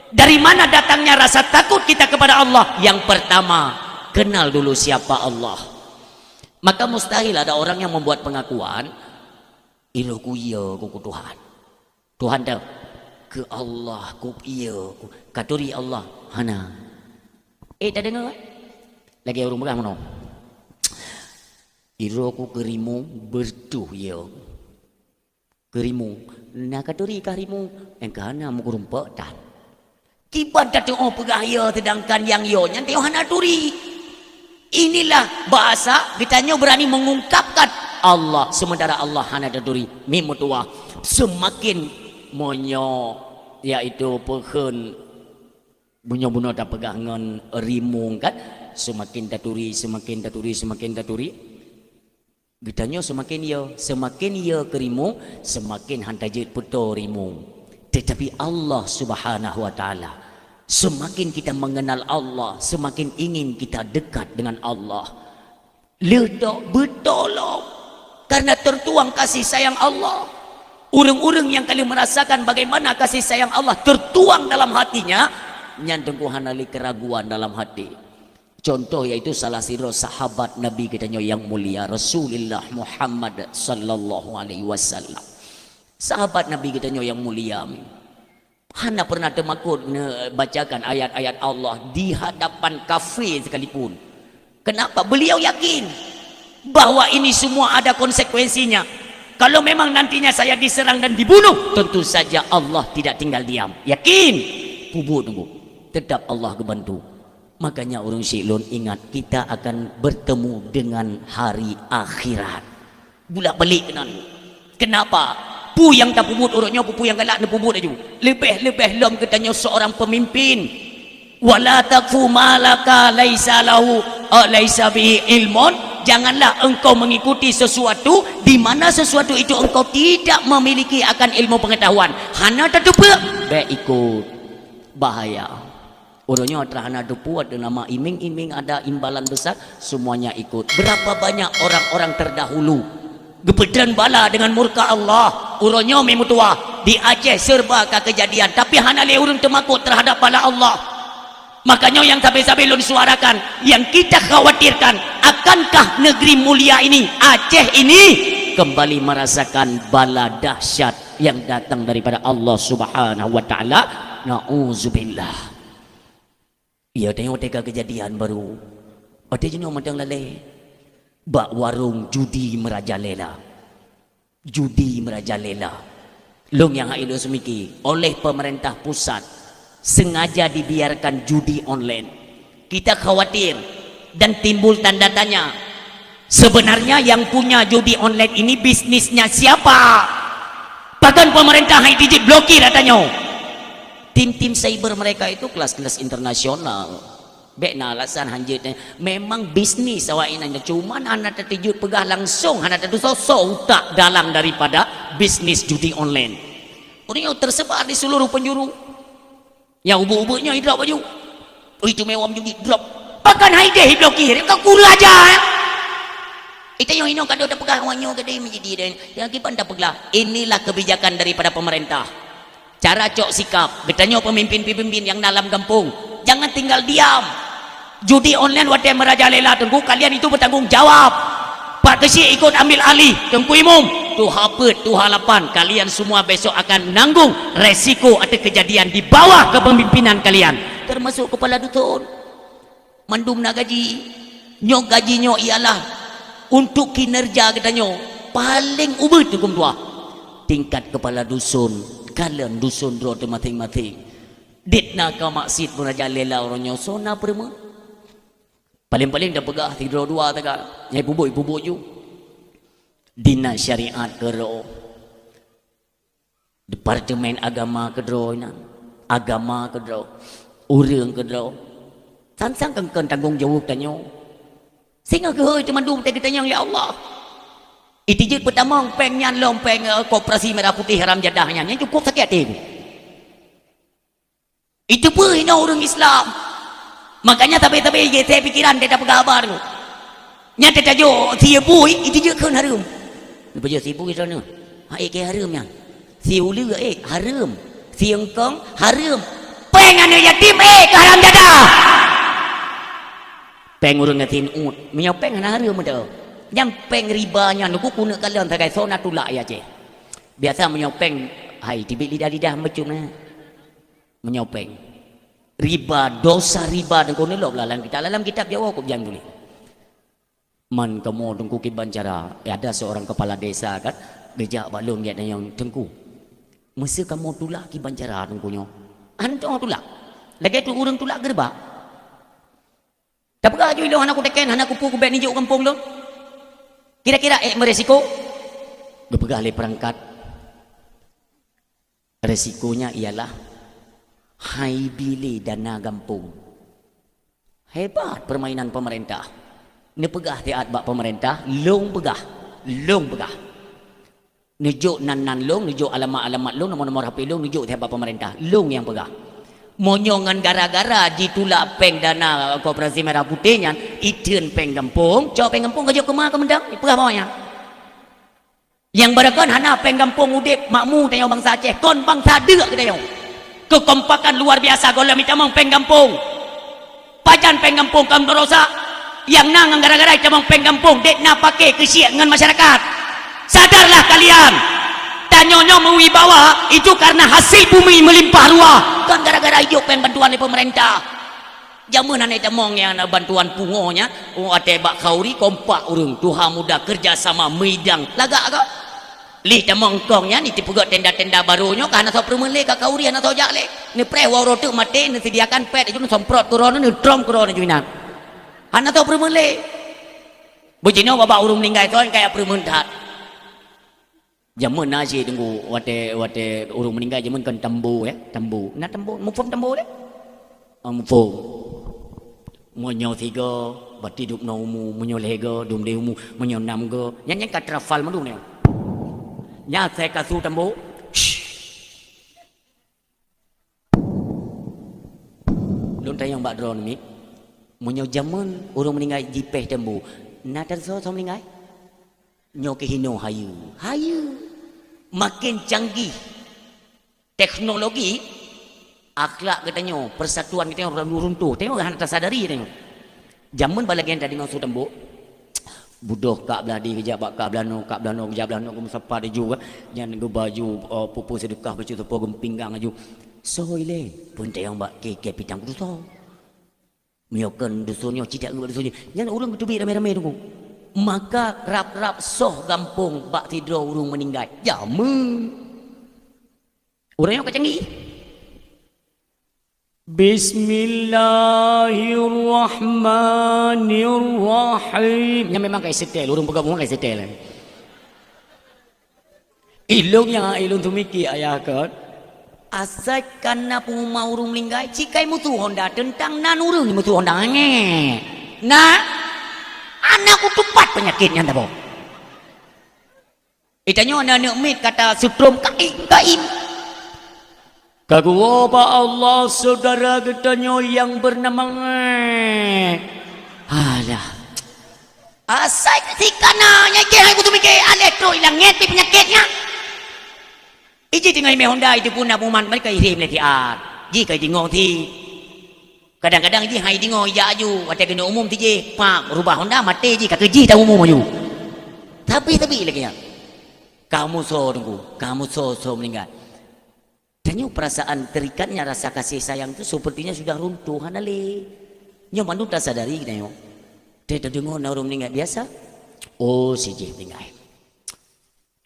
Dari mana datangnya rasa takut kita kepada Allah? Yang pertama, kenal dulu siapa Allah. Maka mustahil ada orang yang membuat pengakuan iluku iya kuku Tuhan. Tuhan tahu ke Allah ku iya katuri Allah hana tak dengar lagi orang berang mana iro ku kerimu bertuh ya kerimu nak katuri karimu engkana mu kurumpa tak kiban tatu pegaya sedangkan yang yo nyantai hana turi inilah bahasa kitanya berani mengungkapkan Allah sementara Allah hana turi mimutua semakin monyo yaitu pohon bunyo-bunyo tak pegangan rimung kan semakin taturi ditanya semakin ya kerimu semakin hantajit puto rimung tetapi Allah Subhanahu wa taala semakin kita mengenal Allah semakin ingin kita dekat dengan Allah ledak betul karena tertuang kasih sayang Allah. Urang-urang yang kali merasakan bagaimana kasih sayang Allah tertuang dalam hatinya nyandengku hanali keraguan dalam hati. Contoh yaitu salah satu sahabat Nabi kita yang mulia Rasulullah Muhammad sallallahu alaihi wasallam. Sahabat Nabi kita yang mulia hana pernah temakut bacakan ayat-ayat Allah di hadapan kafir sekalipun. Kenapa? Beliau yakin bahwa ini semua ada konsekuensinya. Kalau memang nantinya saya diserang dan dibunuh, tentu saja Allah tidak tinggal diam. Yakin? Tunggu. Tetap Allah kebantu. Makanya orang Syiklon ingat kita akan bertemu dengan hari akhirat. Bulak balik kenan. Kenapa? Pu yang tak pubut orangnya, pu yang galak nak pubut aja. Lebih lom katanya seorang pemimpin. Wala takfu malaka laisa lahu laisa bihi ilmun. Janganlah engkau mengikuti sesuatu di mana sesuatu itu engkau tidak memiliki akan ilmu pengetahuan. Hana tak tepat, baik ikut bahaya. Orangnya terhana depu ada nama iming-iming ada imbalan besar semuanya ikut. Berapa banyak orang-orang terdahulu gepedan bala dengan murka Allah. Orangnya memutua di Aceh serba kejadian tapi hana le urang temakut terhadap bala Allah. Makanya yang sampai-sampai lu disuarakan yang kita khawatirkan akankah negeri mulia ini Aceh ini kembali merasakan bala dahsyat yang datang daripada Allah Subhanahu wa taala. Nauzubillah. Ya tengok kejadian baru. Ada jenis madang lale. Bak warung judi merajalela. Long yang haido semiki oleh pemerintah pusat sengaja dibiarkan judi online. Kita khawatir dan timbul tanda tanya. Sebenarnya yang punya judi online ini bisnisnya siapa? Bahkan pemerintah Haiti blokir katanya. Tim-tim cyber mereka itu kelas-kelas internasional. Bekna alasan hanjitnya memang bisnis awak ini cuman anak tertijut pegah langsung anak tertusuk tak dalam daripada bisnis judi online. Orang tersebar di seluruh penjuru. Yang ubuk-ubuknya drop baju. Oh itu mewah judi drop. Bahkan Haiti blokir. Kau kula aja. Itu yang ini kada ada pegah wanyo kada menjadi dan yang kita anda peglah. Inilah kebijakan daripada pemerintah. Cara cok sikap. Bertanya pemimpin-pemimpin yang dalam kampung. Jangan tinggal diam. Judi online wadah merajalela tengku kalian itu bertanggung jawab. Pak Kesi ikut ambil alih tengku imum. Tu hapet, tu halapan kalian semua besok akan menanggung resiko atau kejadian di bawah kepemimpinan kalian. Termasuk kepala dusun. Mandum nak gaji. Nyok gajinya ialah untuk kinerja katanya paling ubah tu tua. Tingkat kepala dusun. Kalian dusun dua masing-masing. Ditna ka maksud merajalela orangnya sona perma. Paling-paling dah pegah tidur dua takkan. Nyai bubuk ju. Dina syariat kero. Departemen agama kedro ina. Agama kedro. Urang kedro. Sansang kengken tanggung jawab tanya. Sehingga ke itu mandum tadi tanya ya Allah. Itijit pertama peng nyan lom peng koperasi merah putih haram jadahnya. Yang cukup sakit hati. Itu pun hina orang Islam. Makanya tapi saya pikiran dia tak bergabar tu. Nyata tajuk si bui itu je kan harum. Lepas je si bui sana. Hai ke harum yang. Si ulu harum. Si engkong harum. Peng anu yatim ke haram jadah. Peng urang ngatin ut. Menyau peng ana harum tu. Yang peng ribanya nu ku kuna kalian takai sona tulak ya je. Biasa menyau peng hai tibik lidah-lidah macam na menyopeng riba dosa riba dan kono lok dalam kitab Jawa kok jangan tulis man kamu tengku kiban cara ada seorang kepala desa kan gejak balon dia yang tengku mesti kamu tulak kiban cara tengkunya antu tulak lagi tu urang tulak gerba tapi kalau lo anak aku teken anak aku puku bet ninjuk kampung lo kira-kira meresiko berpegang le perangkat resikonya ialah hai bili dana kampung hebat permainan pemerintah ni pegah tiat bak pemerintah long pegah nujuk nan long nujuk alamat long nomor HP long nujuk tiap bak pemerintah long yang pegah monyongan gara-gara ditulak peng dana koperasi merah putihnya iteun peng kampung cok peng kampung kejok kemah kemendang pegah bawahnya yang barakan hana peng kampung udip makmu tanya bangsa Aceh kon bangsa deuk kita kekompakan luar biasa golem itamang peng kampung pajan peng kampung kam dosa yang nang gara-gara itamang peng kampung dek na pakai kesiak dengan masyarakat sadarlah kalian tanyonya mewibawa itu karena hasil bumi melimpah ruah kan gara-gara hidup peng bantuan dari pemerintah jaman anak temong yang bantuan pungonya ate bak kauri kompak urung Tuhan muda kerjasama meidang lagak ke li temong kongnya ni tipu gak tenda-tenda barunya karena so permele ka kauri anak so jak le ni pre waro tu mate ni sediakan pet itu semprot corona ni drum corona juinan anak so permele bujino babak urung meninggal tu kayak permentat jaman nasi tunggu wate urung meninggal jaman kan tambu tambu na tambu mufum tambu le mufum monyo tiga bati duk no mu monyo lega dum de mu monyo nam go nyan ka trafal madu ne nya saya kasu tambu lon tayang bak drone ni monyo jaman urung meninggal jipeh tambu na terso so meninggal nyoke hino hayu makin canggih teknologi akhlak katanya persatuan kita orang runtuh tengok kan tak sadari tengok zaman balagian tadi ngau tembok budoh kak beladi kejap kak belano kejap belano kum sapa dia juga jangan go baju pupu sedekah bacu tu pogem pinggang aju soile pun tayang bak ke pitang tu so miokan dusunyo cidak ngul dusunyo jangan urang betubi rame-rame tunggu maka rap-rap soh gampung bak tidur urung meninggal jamu urang yang kecanggih Bismillahirrahmanirrahim yang memang kayak setel urung bergabung kayak setel ilung yang ilung tu mikir ayah kan asal karena pengumau urung meninggal cikai mutu Honda tentang nan urung ni mutu Honda nah anakku tupat penyakitnya tabo. Itanya anak mit kata sutrum kaim. Kagua ba Allah saudara katanya yang bernama alah. Asai ketikana nya ke aku tu mikir elektro ilang ngeti penyakitnya. Iji tinggal me Honda itu pun nabuman mereka irim le tiat. Ji kai tingong ti kadang-kadang ji hai dingo ya aju ada kena umum ti je pak rubah Honda mate ji kata ji tak umum aju tapi lagi ya kamu so tunggu kamu so meninggal tanya perasaan terikatnya rasa kasih sayang itu sepertinya sudah runtuh hanale nyo mandu tak sadari kita yo dia dengar orang meninggal biasa oh si je meninggal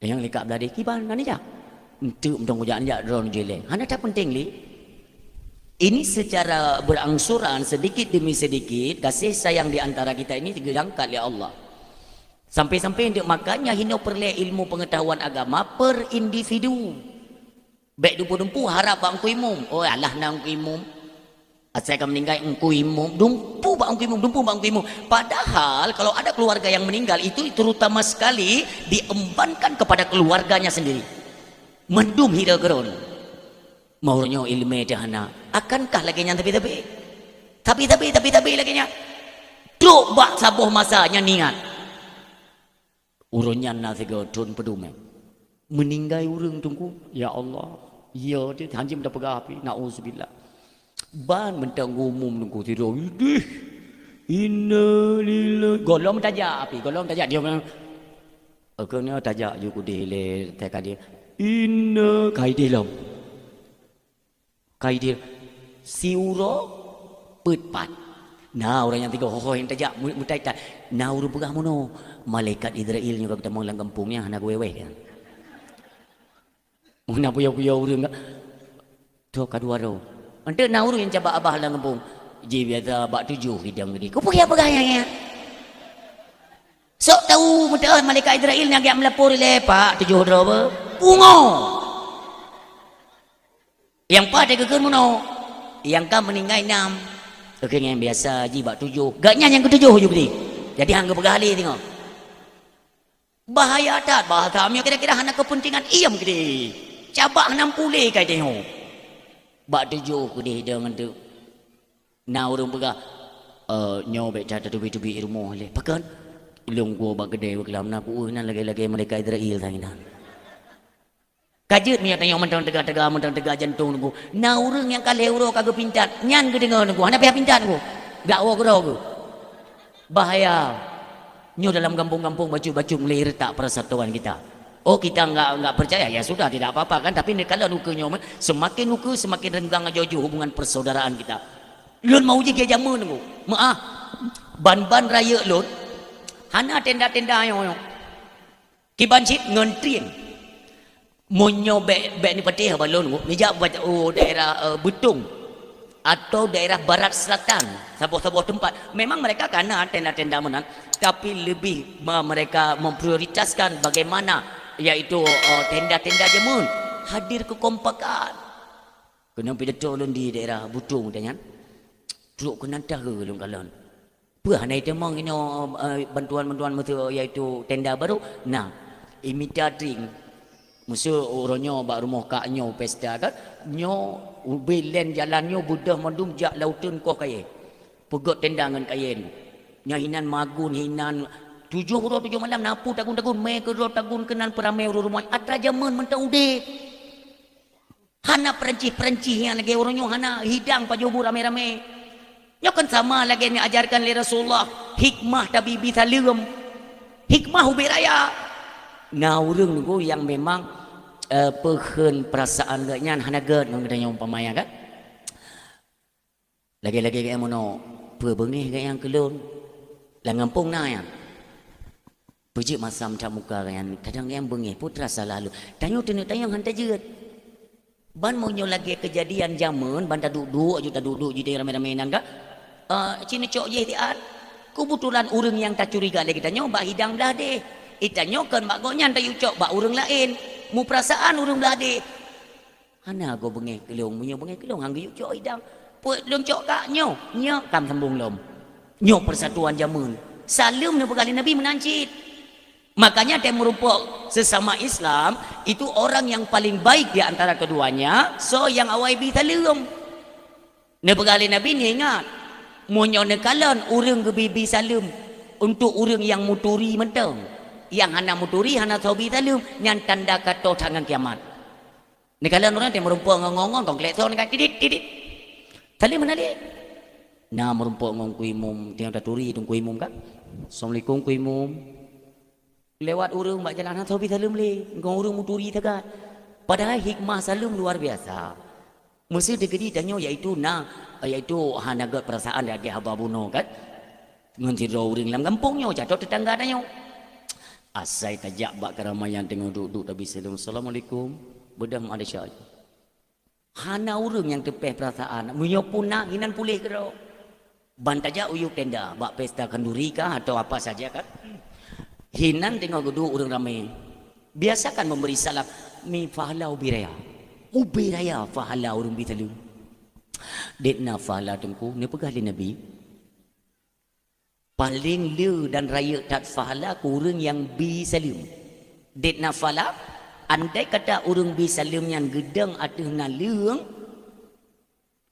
yang lekak belade kiban kan aja untuk ujang ja drone jele hana tak penting li ini secara berangsuran sedikit demi sedikit kasih sayang di antara kita ini diangkat oleh Allah. Sampai-sampai untuk makanya hino perlu ilmu pengetahuan agama per individu. Baik dumpu-dumpu harap bang ku imum. Oh alah nang ku imum. Asal kamu meninggal engku imum, dumpu bang ku imum. Padahal kalau ada keluarga yang meninggal itu terutama sekali diembankan kepada keluarganya sendiri. Mendum hira geron. Maunya ilmu dahana akankah lagi nya tapi lagi nya duk bak sabuh masanya niat urunnya na tiga tun pedume meninggal urang tunggu ya Allah ya dia hanjim dah pegah api nauzubillah ban mentang umum tunggu tidur idih innalillahi golong tajak dia memang akhirnya tajak juga dile teka dia Inna kai dia lam. Kai dia siuro petpat. Nah orang yang tiga yang tajak mutai tak. Nah urung pegah mono. Malaikat Israel juga kita menglang kampungnya anak wewe kan. Mana puya urung enggak. Tu kedua ro. Ante nah urung yang coba abah lang kampung. Ji biasa bak 7 hidang gede. Kau pergi apa gaya? Sok tahu mudah malaikat Israel yang agak melapor le pak 7 ro apa? Bungo. Yang pada geger mono. Yang kam meninggal 6. Okey yang biasa ji bak 7. Gaknya yang ke-7 je beli. Jadi hang bergali tengok. Bahaya tak bah kami kira-kira hana kepentingan iam gede. Cabak 60 kai tengok. Bak 7 gede dengan tu. Nah orang pegah nyaw baik cata tubi-tubi rumah le. Pakan ilung gua bak gede kelam na ku nan lagi-lagi mereka Israel tanginan. Kajut miak tanya mentang tegak jantung nunggu. Nah orang yang kali euro kagak pintat. Nyan ke dengar nunggu. Hana pihak pintat nunggu. Gak wak ku. Bahaya. Nyo dalam kampung-kampung baju-baju mulai retak persatuan kita. Oh kita enggak percaya ya sudah tidak apa-apa kan. Tapi kalau nuku nyo semakin nuku semakin renggang jauh hubungan persaudaraan kita. Lun mau je kia jamu nunggu. Maaf. Ban-ban raya lun. Hana tenda-tenda yang Kiban cip ngentrian. Monyo bek ni patih balon nunggu. Nijak buat daerah Butung. Atau daerah barat selatan. Sebuah tempat. Memang mereka kena tenda-tenda menang. Tapi lebih mereka memprioritaskan bagaimana. Iaitu tenda-tenda jamun. Hadir kekompakan. Kena pidato lun di daerah Butung. Tanya. Truk kena dah ke lun kalon. Puah naik temang ini bantuan-bantuan betul iaitu tenda baru. Nah, imita drink. Musuh orangnya bak rumah kaknya pesta kan. Nyo ubilen jalannya budah mandum jak lautan kau kaya. Pegot tenda dengan kain. Nyahinan magun hinan 7 malam napu tagun-tagun me ke tagun kenan peramai rumah atra jaman mentau ude. Hana peranci-peranci yang lagi orangnya hana hidang pajobu rame-rame. Nyo kan sama lagi ni ajarkan oleh Rasulullah hikmah tabibi salim. Hikmah ubi raya. Nah urang tu yang memang pehen perasaan gaknya hana gad nang katanya umpamanya kan. Lagi-lagi kayak mono berbengih kayak yang kelon. Lah ngampung na ya. Puji masam camuka kan kadang yang bengih putra selalu. Tanyo tanya hantar jeut. Ban mau nyo lagi kejadian zaman ban duduk jadi ramai-ramai nan ka. Cina cok je tian. Kebetulan urang yang tak curiga lagi tanya bak hidang belah deh. Itanyo kan bak gonyan tak cok bak urang lain. Mu perasaan urang belah deh. Hana go bengih kelong munyo bengih kelong hang yu cok hidang. Puat lom cok kak nyo kam sambung lom. Nyo persatuan zaman. Salam ni bekali Nabi menancit. Makanya dia merupakan sesama Islam itu orang yang paling baik di antara keduanya. So yang awal bi salam. Ne bekali Nabi ni ingat. Monyo nekalan urang ke bibi salam untuk urang yang muturi mentang. Yang hana muturi hana sobi salam yang tanda kata tangan kiamat. Nekalan orang dia merupakan ngongong kong klekson kan tidit. Salam mana dia? Nah merupakan ngong kuimum tiang taturi tung kuimum kan. Assalamualaikum kuimum. Lewat urang mak jalan hana sobi salam le. Ngong urang muturi takat. Padahal hikmah salam luar biasa. Mesti degedi tanya iaitu hanagat perasaan dari haba buno kan. Nganjiro uring lam kampungnya jatuh tetangga tanya. Asai tajak bak keramaian tengok duduk tapi salam assalamualaikum. Bedam ada syai. Hana urang yang tepeh perasaan. Munyo punah hinan pulih kero. Ban tajak uyuk tenda bak pesta kenduri kah atau apa saja kan. Hinan tengok duduk urang ramai. Biasakan memberi salam mi fahlau biraya. Ubi raya fahala urang bitalu. Detna fahala tengku ni pegali Nabi. Paling le dan raya tak fahala ku urang yang bi salim. Detna fahala andai kata urang bi salim yang gedang atuh naleung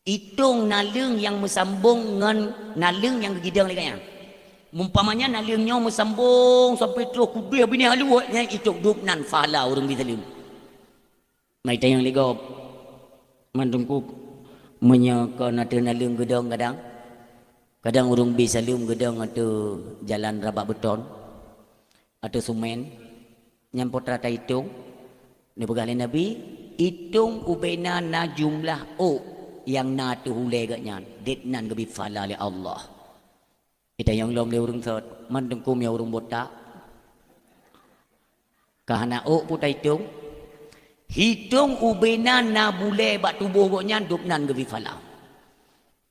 hitung naleung yang mesambung dengan naleung yang gidang lagi. Mumpamanya naleungnya mesambung sampai terus kudu bini halu yang hitung duk nan fahala urang bi salim. Mai tayang ligop mandungku menyaka nate naleung gedang kadang urung bi salim gedang atau jalan rabak beton atau sumen nyampot rata hitung Ni bergalin Nabi, hitung ubena na jumlah yang na tu hulai gatnya. Detnan gabi fala li Allah. Kita yang lom le urung thot, man tengkum ya urung botak. Kahana putai hitung. Hitung ubena na bule bak tubuh gatnya dupnan gabi fala.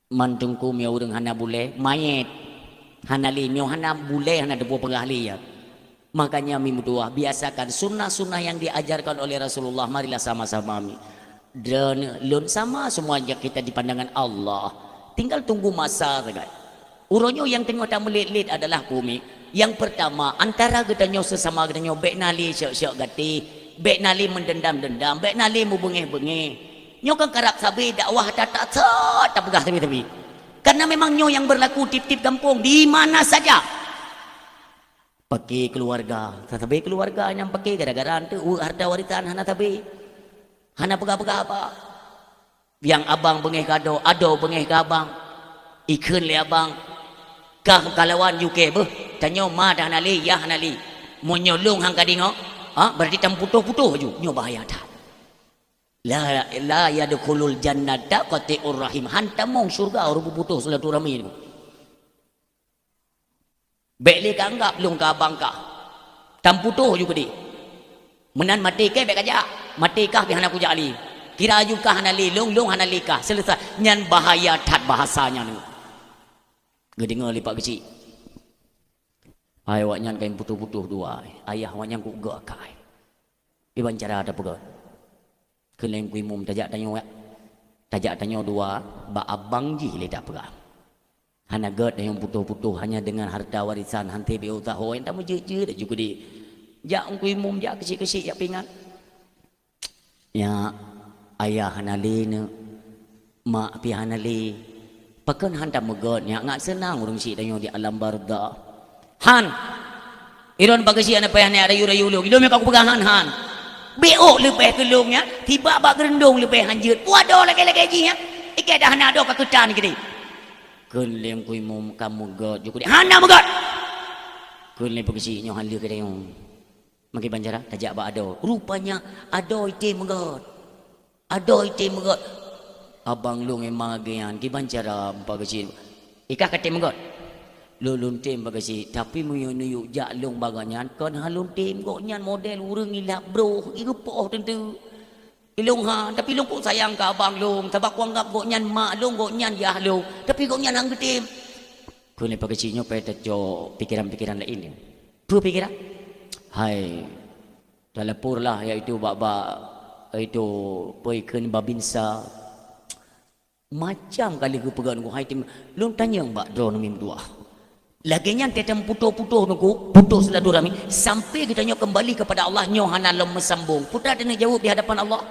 Man tengkum ya urung hana bule, mayat. Hana li mio hana bule hana debu pengahli ya. Makanya mimi doa biasakan sunnah-sunnah yang diajarkan oleh Rasulullah, marilah sama-sama mi. Dan lun sama semuanya kita di pandangan Allah. Tinggal tunggu masa saja. Uronyo yang tengok tak melit-lit adalah kumi. Yang pertama, antara getanyo sesama getanyo bek nali syok-syok gati, bek nali mendendam-dendam, bek nali mu bengeh-bengeh. Nyo kan karap sabi dakwah tak pegah tapi. Karena memang nyo yang berlaku tip-tip kampung di mana saja. Pakai keluarga, tetapi keluarga yang pakai gara-gara itu harta warisan hana tapi hana pegah-pegah apa yang abang bengeh kado, ado bengeh ke abang ikan le abang kah kalawan UK beh tanyo ma dah nali ya nali mo nyolong hang kadingo berarti tam putuh-putuh ju nyo bahaya dah la yadkhulul jannata qati'ur rahim hantamong surga orang putuh silaturahmi itu. Bek ka anggap lung ka abang ka. Tam putuh juga di. Menan mati ke bek aja. Mati kah bi hana ku jali. Kira ju ka hana li lung hana li kah. Selesai. Nyan bahaya tat bahasanya ni. Gedengar lipat kecil. Ai wak nyan kain putuh-putuh dua. Ayah wak nyan ku gak kai. Iban cara ada pegat. Keleng ku imum tajak tanyo ya. Tajak tanyo dua ba abang ji le tak pegang. Hana gad yang putuh-putuh hanya dengan harta warisan hanti bi utaho yang tamu je dah juga di jak ungkui mum jak kecil-kecil jak pingat ya ayah hanali ne mak pi hanali pakan hanta megad nya ngak senang urang si danyo di alam barda han iron bagasi ana payah ne rayu-rayu lu ilmu aku pegangan han bo lepeh kelungnya tiba bak gerendong lepeh hanjeut puado lagi-lagi ji nya ikai dah hana do ka ketan gini kelem kui mum kamu god juga hana megad kelem pegisi nyo halir ke dayong maki banjara tajak ba ado rupanya ado ite megad abang lu memang gian ki banjara pegisi ikah kate megad lulun tim pegisi tapi muyu jak long baganyan kon halun tim goknyan model urang ilap bro irupoh tentu ilung tapi long kok sayang ke abang long tabak wanggap goknyan mak long goknyan yah long tapi goknyan hang getim ku ni pakai cinyo pe tejo pikiran-pikiran lain ya pu pikiran hai dalapur lah iaitu baba itu poikeun babinsa macam kali ku pegang ku hai tim long tanya mbak dro mim dua laginya tetem putuh-putuh nuku putuh silaturahmi sampai kita nyo kembali kepada Allah nyo hana lem mesambung putra kena jawab di hadapan Allah.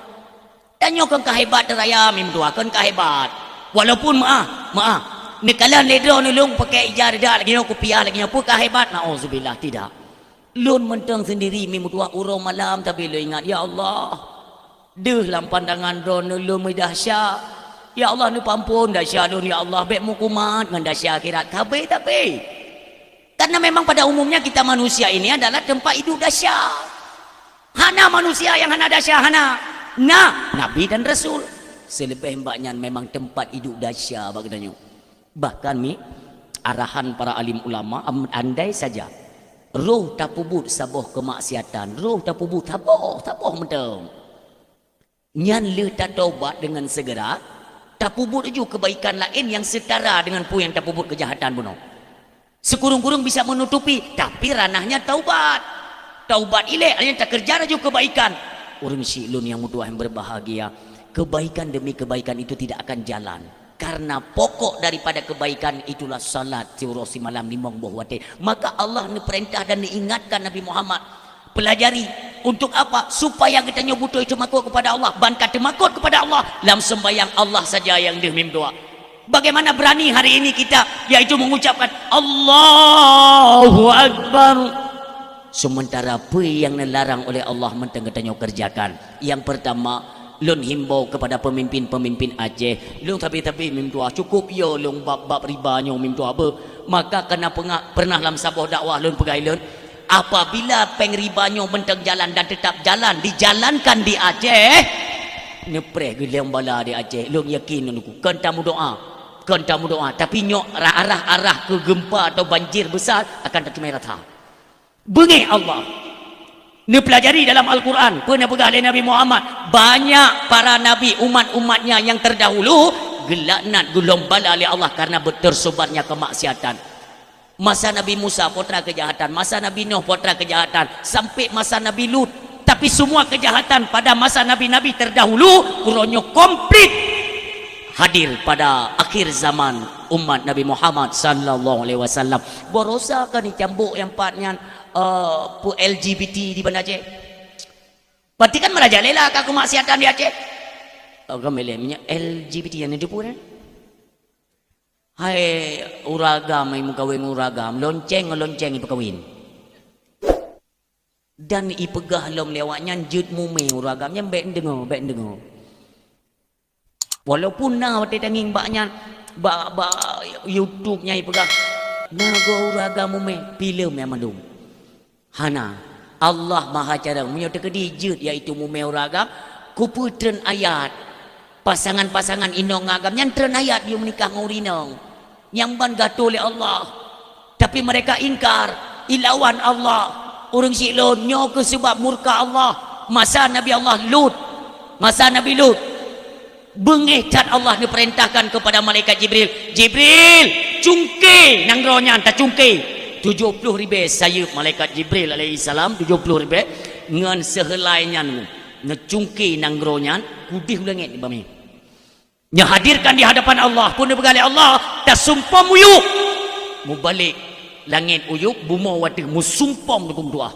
Tanyo kan kahebat raya mim dua kan kahebat walaupun maaf nekalan ledro nulung pakai ijar dah lagi aku piah lagi apa kahebat nauzubillah tidak lun menteng sendiri mim dua urang malam tapi lu ingat ya Allah deh lam pandangan ron nulung dahsyat ya Allah nu pampun dahsyat lun ya Allah bek mukumat ngan dahsyat akhirat tapi karena memang pada umumnya kita manusia ini adalah tempat hidup dahsyat hana manusia yang hana dahsyat hana Nabi dan Rasul selebih mbaknya memang tempat hidup dahsyat bagdanyo bahkan arahan para alim ulama andai saja roh tapubut saboh kemaksiatan roh tapubut taboh menteng nyan le tatobat dengan segera tapubut juga kebaikan lain yang setara dengan pu yang tapubut kejahatan bunuh sekurung-kurung bisa menutupi tapi ranahnya taubat ile yang tak kerja juga kebaikan orang silun yang mudah yang berbahagia kebaikan demi kebaikan itu tidak akan jalan karena pokok daripada kebaikan itulah salat siurosi malam limong buah wate maka Allah perintah dan diingatkan Nabi Muhammad pelajari untuk apa supaya kita butuh itu makut kepada Allah bankat makut kepada Allah dalam sembahyang Allah saja yang dimim doa bagaimana berani hari ini kita yaitu mengucapkan Allahu Akbar sementara apa yang dilarang oleh Allah menteng katanya kerjakan yang pertama lun himbau kepada pemimpin-pemimpin Aceh lun tapi mim tua cukup yo lun bab riba nyo mim tua apa maka kena pernah dalam sabuh dakwah lun pegai lun apabila pengribanya mentang jalan dan tetap jalan dijalankan di Aceh, nepre gelem bala di Aceh. Lu yakin aku kan tamu doa tapi nyok arah ke gempa atau banjir besar akan terkemai rata. Bengih Allah. Ni pelajari dalam Al-Quran pernah pegang oleh Nabi Muhammad, banyak para nabi umat-umatnya yang terdahulu gelaknat gulung bala oleh Allah karena tersebarnya kemaksiatan. Masa Nabi Musa putra kejahatan, masa Nabi Nuh putra kejahatan, sampai masa Nabi Lut. Tapi semua kejahatan pada masa nabi-nabi terdahulu kurangnya komplit hadir pada akhir zaman umat Nabi Muhammad sallallahu alaihi wasallam. Borosa kan dicambuk yang patnya LGBT di Banda Aceh. Berarti kan merajalela ke kemaksiatan di Aceh. Agam melemnya LGBT yang itu pun. Hai uragam, ai mukawin uragam, lonceng ipakawin. Dan ipegah lom lewatnya jut mume uragamnya baik dengar. Walaupun na wate tanging baknya YouTube-nya ipegah. Nago uragam mume film yang mandum. Hana Allah Maha Cara menyata kedijut iaitu mume uragam kuputren ayat pasangan-pasangan inong agam yang tren ayat dia menikah ngurinong yang ban gato oleh Allah tapi mereka ingkar ilawan Allah orang silon nyo ke sebab murka Allah masa Nabi Lut bengih cat Allah diperintahkan kepada malaikat Jibril cungke nang ronyan tak cungke 70 ribu sayup malaikat Jibril alaihi salam 70 ribu ngan sehelainya ngecungki nang gronyan kudih langit di bumi nya hadirkan di hadapan Allah pun dibegali Allah dah sumpah muyuk mu balik langit uyuk bumo wati mu sumpah dukung doa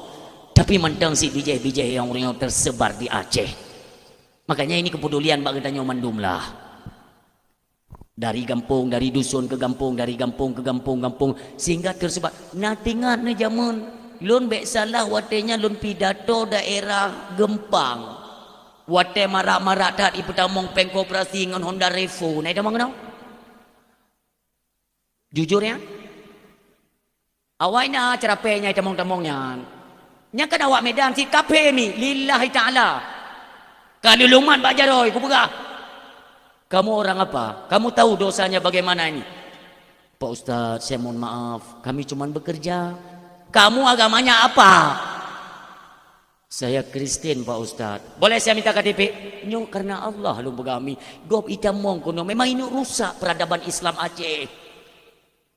tapi mentang si bijai-bijai yang orang tersebar di Aceh. Makanya ini kepedulian bagi tanya mandum lah. Dari kampung, dari dusun ke kampung, dari kampung ke kampung, sehingga tersebar. Natingat na jaman, lun bek salah watenya lun pidato daerah Gempang. Wate marak-marak tak ipetamong pengkoperasi dengan Honda Revo. Nah, itu mana? Jujur ya? Awaknya cerapenya itu tamong-tamongnya. Nya kan awak Medan si kape ni lillahi taala. Kalau luman Pak Jaroy, ku pegah. Kamu orang apa? Kamu tahu dosanya bagaimana ini? Pak Ustaz, saya mohon maaf, kami cuma bekerja. Kamu agamanya apa? Saya Kristen Pak Ustaz. Boleh saya minta KTP? Nyo karena Allah lu begami. Gob itamong kuno. Memang ini rusak peradaban Islam Aceh.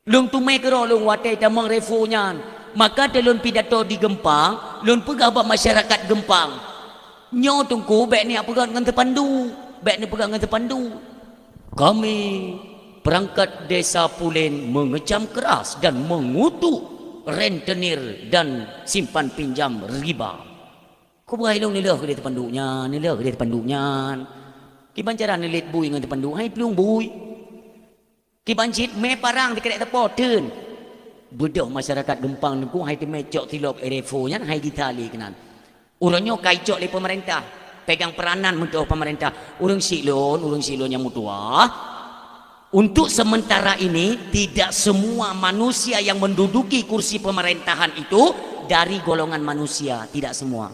Lung tumai kero lung wate itamong refunya. Maka telun pidato di Gempang, lun pegabat masyarakat Gempang. Nyo tungku bek ni apa dengan terpandu. Bek ni pegang dengan terpandu. Kami perangkat desa Pulen mengecam keras dan mengutuk rentenir dan simpan pinjam riba. Kau berai long nilah ke dia terpandunya. Kiban cara nilit bui dengan terpandu, hai pelung bui. Kiban cit me parang di kedai tepoten. Bedah masyarakat Gempang nunggu hai temecok tilok erefonya hai ditali kenan. Urangnya kaicok oleh pemerintah. Pegang peranan untuk pemerintah. Urang silon yang mutua. Untuk sementara ini tidak semua manusia yang menduduki kursi pemerintahan itu dari golongan manusia, tidak semua.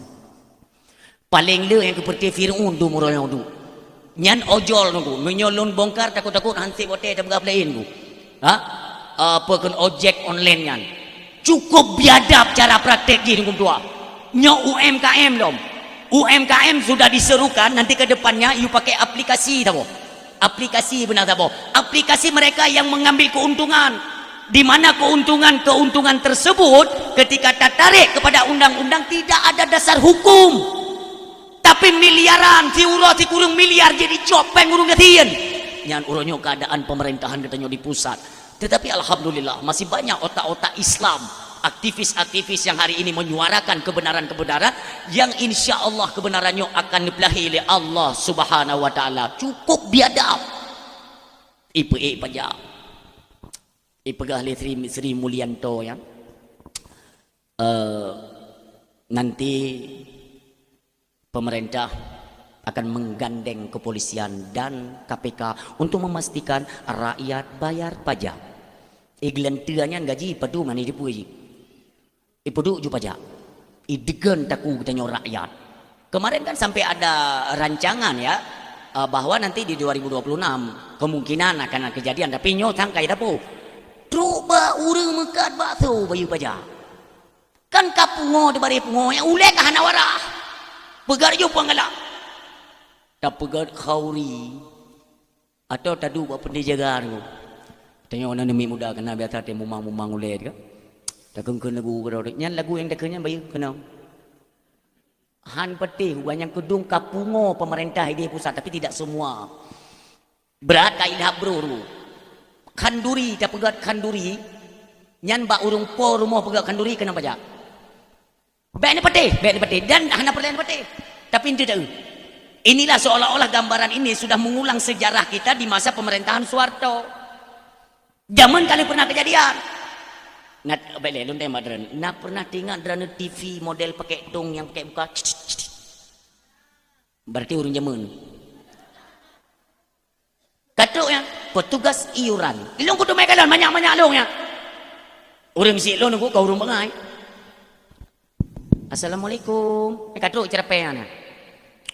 Paling le yang seperti Fir'aun tu muranya tu. Nyan ojol tu, menyolon bongkar takut-takut hansi bote tak berlain tu. Apa kan ojek online nyan. Cukup biadab cara praktek di tu tua. Nyo UMKM dom. UMKM sudah diserukan nanti ke depannya you pakai aplikasi tahu. Aplikasi benar tahu. Aplikasi mereka yang mengambil keuntungan. Di mana keuntungan tersebut ketika tertarik kepada undang-undang tidak ada dasar hukum. Tapi miliaran si kurung miliar jadi copeng urung getien. Nyan uronyo keadaan pemerintahan katanya di pusat. Tetapi alhamdulillah masih banyak otak-otak Islam. Aktivis-aktivis yang hari ini menyuarakan kebenaran-kebenaran yang insya Allah kebenarannya akan dipelahi oleh Allah Subhanahu Wa Taala. Cukup biadab. Ipe pajak. Ipegah oleh Sri Mulyanto ya. Nanti pemerintah akan menggandeng kepolisian dan KPK untuk memastikan rakyat bayar pajak. Iglan tuanya gaji padu mani dipuji. Ipoduk ju pajak. Idegan taku kita rakyat. Kemarin kan sampai ada rancangan ya bahwa nanti di 2026 kemungkinan akan ada kejadian tapi nyo tangkai dapo. Coba urang mekat bakso bayu pajak. Kan kapungo di bari pungo yang ulek hanawara. Pegar ju pangala. Tak pegar khauri. Atau tadu buat pendijagaan ko. Tanya orang demi muda kena biasa temu mumang ulek kan. Takkan kena lagu kalau nyan lagu yang dekenya bayu kena. Han peti banyak kedung kapungo pemerintah di pusat tapi tidak semua. Berat kaidah bro. Kanduri tak pegat kanduri. Nyan ba urung po rumah pegat kanduri kena pajak. Baik ni peti dan hana perlahan peti. Tapi tidak. Inilah seolah-olah gambaran ini sudah mengulang sejarah kita di masa pemerintahan Soeharto. Zaman kali pernah kejadian. Nak balik lontai madran. Nak pernah tengok drama TV model pakai tong yang pakai buka. Berarti urang zaman. Katuk yang petugas iuran. Ilung kudu mai kalan banyak-banyak long ya. Urang si long aku kau urang bangai. Assalamualaikum. Katuk cerapaian.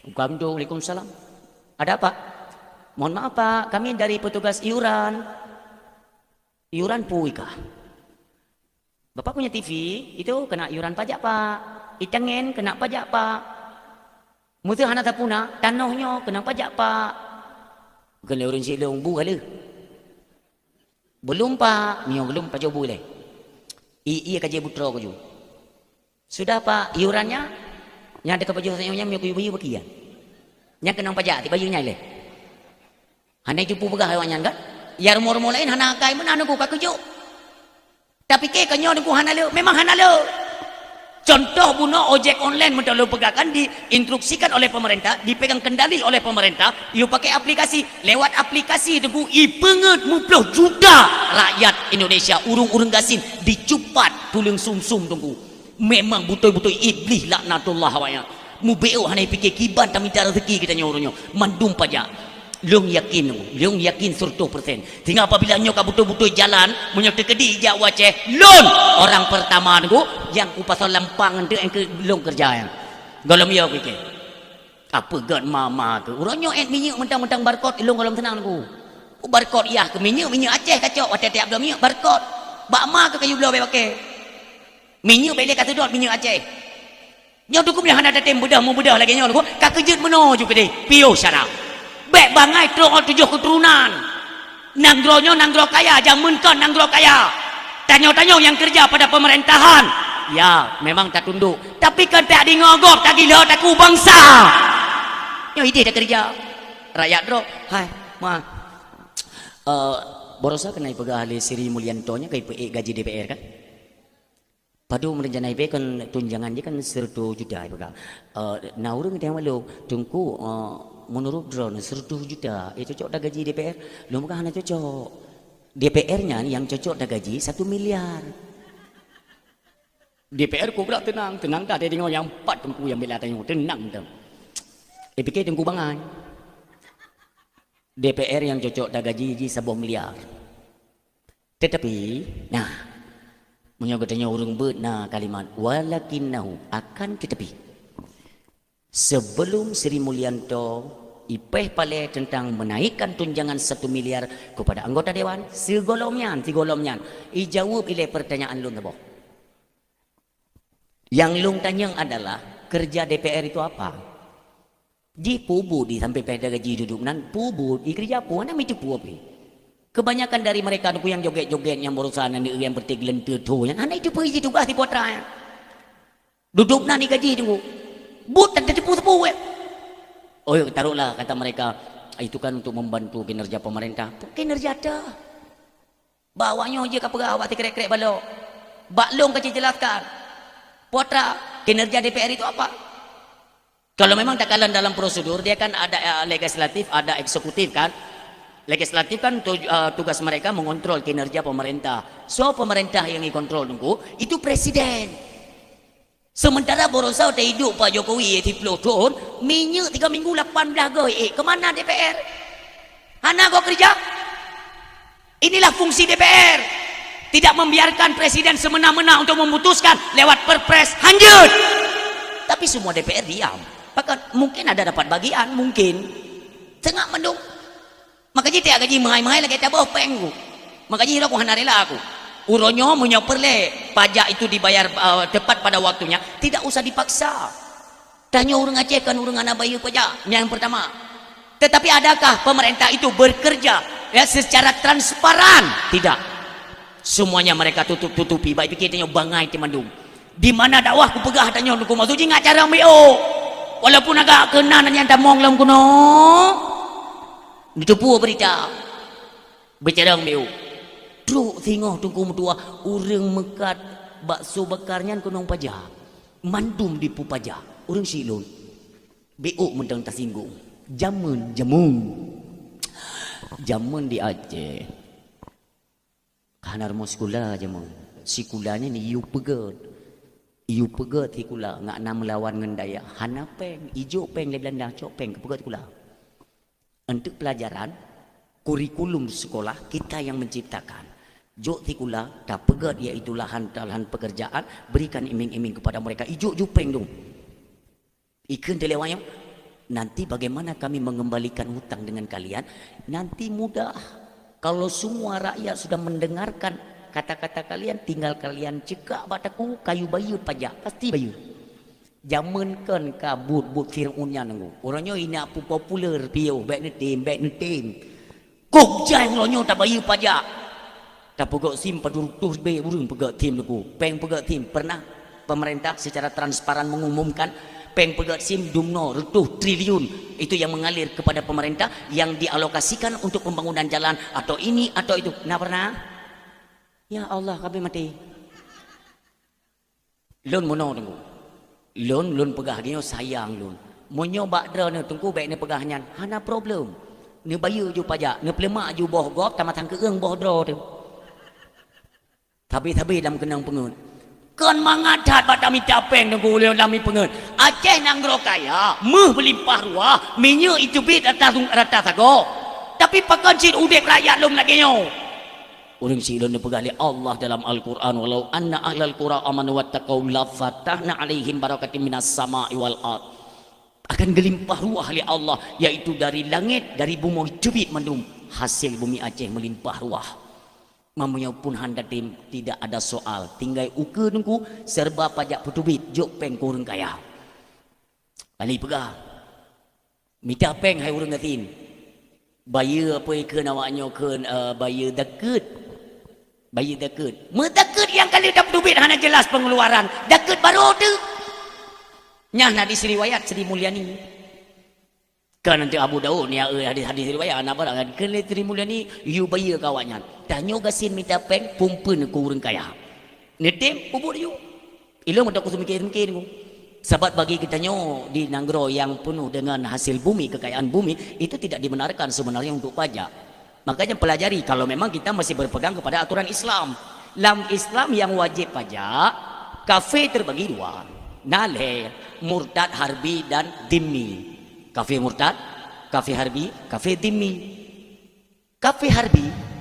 Waalaikumsalam. Ada apa? Mohon maaf Pak, kami dari petugas iuran. Iuran puika. Bapak punya TV, itu kena iuran pajak Pak. Itangen kena pajak Pak. Mutu hana tapuna, tanahnya kena pajak Pak. Kena urun si long bu kali. Belum Pak, mio belum pajak bu le. Iya kaji butra ko ju. Sudah Pak, iurannya nya ada pajak saya mio kuyu bagian. Nya kena pajak ti bajunya le. Hana itu pu begah hawannya kan? Ya rumor-rumor lain hana kai mana anu ku kakuju. Tapi ke kanyo ku hanalo memang hanalo. Contoh buno ojek online mentalo pegakan diinstruksikan oleh pemerintah, dipegang kendali oleh pemerintah, you pakai aplikasi, lewat aplikasi debu ipenget muploh juta rakyat Indonesia urung-urung gasin dicupat tulang sumsum tunggu. Memang betul-betul iblis laknatullah waya. Mu beo hanai pikir kiban tak minta rezeki kita nyoronyo mandum pajak. Long yakin 100%. Tinggal apabila nyoka betul-betul jalan menyertai kedi jak waceh lon orang pertama tu yang ku pasal lampang tu yang ke long kerja yang golom ya fikir apa god mama tu urang nyo minyak mentang-mentang barcode ilong golom tenang ku barcode ya ke minyak Aceh kacau tiap-tiap dah minyak barcode bak ma ke kayu belah pakai minyak beli kata dot minyak Aceh nyo tu ku bilang ada tem bedah lagi nyo ku ka kejut meno juga deh pio syarah baik bangai terong 7 keturunan nanggro kaya jamun kan nanggro kaya tanyo yang kerja pada pemerintahan ya memang tak tunduk tapi kan tak di ngogok tak gila tak ku bangsa yo ide tak kerja rakyat bro hai ma borosa kena pegah ahli Sri Mulyanto nya kai gaji DPR kan padu merencanai pe kan tunjangan dia kan 100 juta pegah nah urang tengok malu tungku menurut drone 100 juta itu cocok dah gaji DPR lu bukan hanya cocok DPR-nya yang cocok dah gaji 1 miliar DPR ku pula tenang dah dia tengok yang 4 tengku yang bela tengok tenang dah fikir tengku bangai DPR yang cocok dah gaji 1 miliar tetapi nah menyogotnya urung bet nah kalimat walakinnahu akan tetapi sebelum Sri Mulyanto ipeh pale tentang menaikkan tunjangan 1 miliar kepada anggota dewan segolomnyan ijawab ile pertanyaan lung tabo yang lung tanyang adalah kerja DPR itu apa di pubu di sampai pada gaji duduk nan pubu di kerja apa mana itu pu api kebanyakan dari mereka yang joget-joget yang berusaha yang bertiglen tu yang ana itu pergi tugas di potra duduk nan di gaji tunggu but dan tepu-tepu oh taruhlah kata mereka itu kan untuk membantu kinerja pemerintah kinerja dah bawanya je kapal awak tikrek-krek balok baklong kecil jelaskan potra kinerja DPR itu apa kalau memang tak kalah dalam prosedur dia kan ada legislatif ada eksekutif kan legislatif kan tugas mereka mengontrol kinerja pemerintah so pemerintah yang dikontrol tunggu itu presiden. Sementara borosa udah hidup Pak Jokowi 10 tahun, minyak 3 minggu 18 goy. Kemana DPR? Hana kau kerja? Inilah fungsi DPR. Tidak membiarkan presiden semena-mena untuk memutuskan lewat perpres, lanjut. Tapi semua DPR diam. Bahkan mungkin ada dapat bagian, mungkin tengah mendung. Makanya tiap gaji mahal-mahal lagi tak bawa pengku. Makanya aku hana rela aku. Uronyo menyoperle pajak itu dibayar tepat pada waktunya, tidak usah dipaksa. Tanya orang Aceh kan orang anak bayar pajak. Yang pertama. Tetapi adakah pemerintah itu bekerja ya secara transparan? Tidak. Semuanya mereka tutup-tutupi. Baik fikir tanya bangai temandung. Di mana dakwah ku pegah tanya ku maksud ingat cara ambil. Walaupun agak kena nanya tamong lam kuno. Ditupu berita. Bicara ambil. Truk tengok tunggu mutua urang mekat bakso bakarnya kunong pajak. Mandum di pu pajak. Urang silun. BO mentang tersinggung. Jamun. Jamun di Aceh. Kanar mo sekolah aja mau. Sekolahnya ni iu pegat hikula ngak nam melawan ngendaya. Hana peng, ijo peng le Belanda, cok peng kepegat kula. Untuk pelajaran kurikulum sekolah kita yang menciptakan. Jok hikula tak pegat iaitu lahan pekerjaan, berikan iming-iming kepada mereka. Ijo peng dong. Ikan telewayang. Nanti bagaimana kami mengembalikan hutang dengan kalian? Nanti mudah. Kalau semua rakyat sudah mendengarkan kata-kata kalian, tinggal kalian cekak bataku kayu bayut pajak, pasti bayut. Zaman kan kabut but Fir'aunnya nunggu. Orangnya ini apa popular piu, baik netim. Kok jai orangnya tak bayut pajak. Tak pegak sim padurus be urung pegak tim nunggu. Peng pegak tim pernah pemerintah secara transparan mengumumkan peng pegat sim dumno retuh triliun itu yang mengalir kepada pemerintah yang dialokasikan untuk pembangunan jalan atau ini atau itu. Nah pernah? Ya Allah kami mati. Lun mono tunggu. Lun pegah dia sayang lun. Monyo bakdra ne tunggu baik ne pegahnya. Hana problem. Ne bayar ju pajak, ne pelemak ju boh gop tamatang keung boh dro tu. Tapi dalam kenang pengun. Kan mangadat batami capeng nunggu ulun lami pengen. Aceh nanggro kaya, berlimpah ruah, minyak itu bit atas sago. Tapi pakan cid udek rakyat lum lagi nyo. Orang silun pegali Allah dalam Al-Quran, walau anna ahlal qura amanu wattaqau la fatahna alaihim barakatim minas sama'i wal ard. Akan gelimpah ruah li Allah, yaitu dari langit, dari bumi jubit mandum. Hasil bumi Aceh melimpah ruah. Mamanya pun handatim tidak ada soal. Tinggal uke nunggu serba pajak putubit jok peng kurang kaya. Ani pegah. Minta peng hai urang ngatin. Bayar apa ikan awaknya kan bayar deket. Bayar deket. Medeket yang kali dah putubit hanya jelas pengeluaran. Deket baru tu. Nyah nak disriwayat Sri Mulyani. Kan nanti Abu Daud ni hadis riwayat anak barang kan Sri Mulyani you bayar kawannya. Tanya gasin minta peng pumpen ku urang kaya. Netem bubur you. Ilmu tak kusum mikir ku. Sebab bagi kita nyo di Nanggro yang penuh dengan hasil bumi, kekayaan bumi itu tidak dibenarkan sebenarnya untuk pajak. Makanya pelajari kalau memang kita masih berpegang kepada aturan Islam. Dalam Islam yang wajib pajak, kafe terbagi dua. Naleh, murtad, harbi dan dimmi. Kafe murtad, kafe harbi, kafe dimmi. Kafe harbi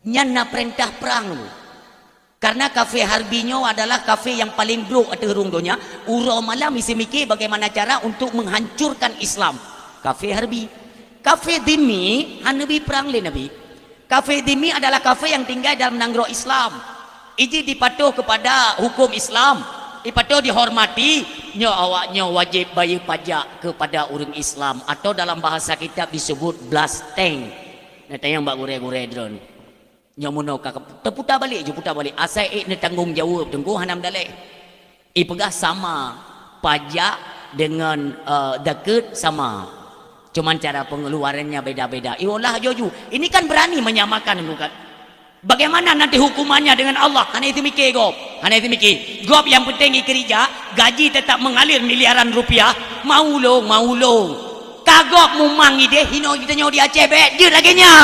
nyana perintah perang lu. Karena kafe harbinyo adalah kafe yang paling buruk atau rungdonya. Uro malam mesti mikir bagaimana cara untuk menghancurkan Islam. Kafe harbi. Kafe dimmi hanabi perang le nabi. Kafe dimmi adalah kafe yang tinggal dalam Nanggro Islam. Ini dipatuh kepada hukum Islam. Dipatuh dihormati. Nyo awaknya wajib bayar pajak kepada orang Islam. Atau dalam bahasa kitab disebut blasteng. Nanti yang mbak gure-gure drone. Nyamuno kakak terputar balik je putar balik asal ne tanggung jawab tunggu hanam dalek pegah sama pajak dengan deket sama cuman cara pengeluarannya beda-beda iyalah joju ini kan berani menyamakan bukan bagaimana nanti hukumannya dengan Allah hanya itu mikir gop yang penting kerja gaji tetap mengalir miliaran rupiah mau lo kagok mumang ide hino kita nyo di Aceh be je lagi nya.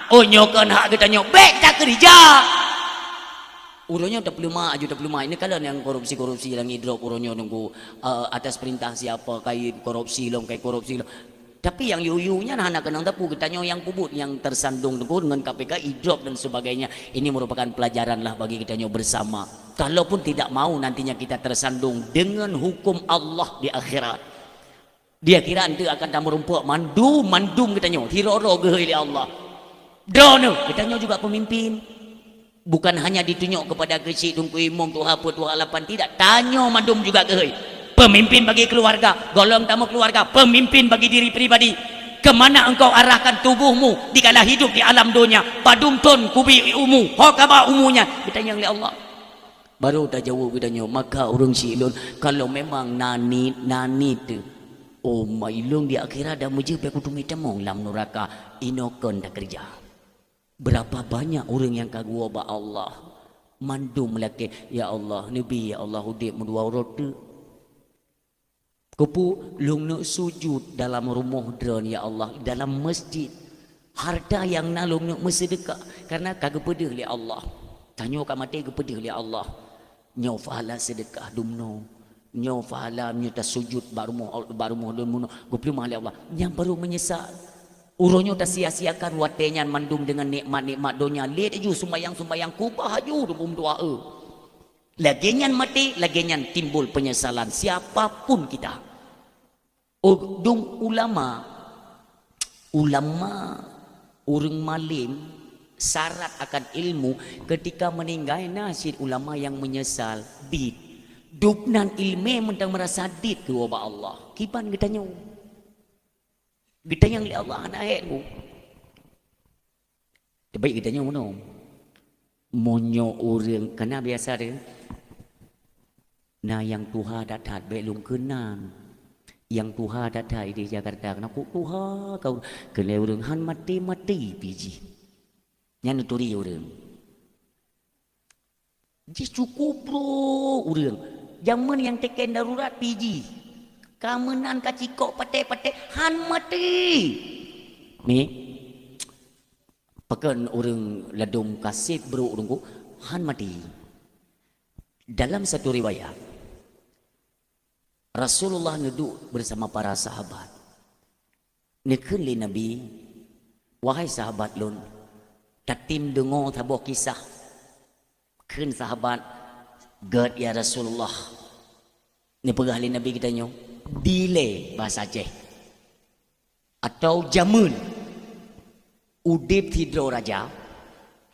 Oh nyokan hak kita nyok baik tak kerja. Uronya tak perlu mak ini kalian yang korupsi yang hidrop uronya nunggu atas perintah siapa kait korupsi long. Tapi yang yuyunya anak kenang tapu katanya yang kubut yang tersandung dengan KPK idrop dan sebagainya. Ini merupakan pelajaran lah bagi kita bersama. Kalaupun tidak mau nantinya kita tersandung dengan hukum Allah di akhirat. Dia kira nanti akan tamu rumput mandum katanya. Hiroro gehili Allah. Dono katanya juga pemimpin. Bukan hanya ditunjuk kepada kecil tungku imam tu apa tu halapan tidak. Tanya mandum juga gehili. Pemimpin bagi keluarga, golong tamu keluarga, pemimpin bagi diri pribadi. Kemana engkau arahkan tubuhmu dikala hidup di alam dunia? Padumtun kubi umu, hokaba umunya. Ditanya oleh Allah. Baru tak jawab ditanya, maka orang silun kalau memang nani tu. Oh mailung di akhirat dah muji pe kudu mitemong lam neraka inokon dah kerja. Berapa banyak orang yang kagua ba Allah. Mandum laki, ya Allah, Nabi ya Allah udip mudua rotu. Kupu lung nak sujud dalam rumah dron ya Allah dalam masjid harta yang nalung nak bersedekah karena kagak pedih li Allah tanya kat mati ke pedih li Allah nyo fahala sedekah dumno nyo fahala nyuta sujud baru dun muno guplu mahli Allah yang baru menyesal uronyo tak sia-siakan watenya mandum dengan nikmat-nikmat dunia lihat ju sembayang kubah ju dum doa lagian mati lagian timbul penyesalan siapapun kita. Dung ulama orang malim syarat akan ilmu ketika meninggal nasib ulama yang menyesal bid dupnan ilmu mentang merasa dit ke wabah Allah kipan getanya li Allah anak ayatku terbaik getanya mana monyo orang kena biasa dia nah yang Tuhan datat belum kenan yang Tuhan datai di Jakarta kena ku Tuhan kau kena orang han mati piji yang nuturi orang jis cukup bro orang zaman yang teken darurat piji kamenan kacikok pate han mati ni pakan orang ladum kasih bro orang ku han mati dalam satu riwayat Rasulullah duduk bersama para sahabat. Nekeli Nabi, wahai sahabat lun, tatim dengar tabuh kisah. Ken sahabat, gad ya Rasulullah. Ni pegahli Nabi kita nyo, delay bahasa Aceh. Atau jamun, udip tidro raja,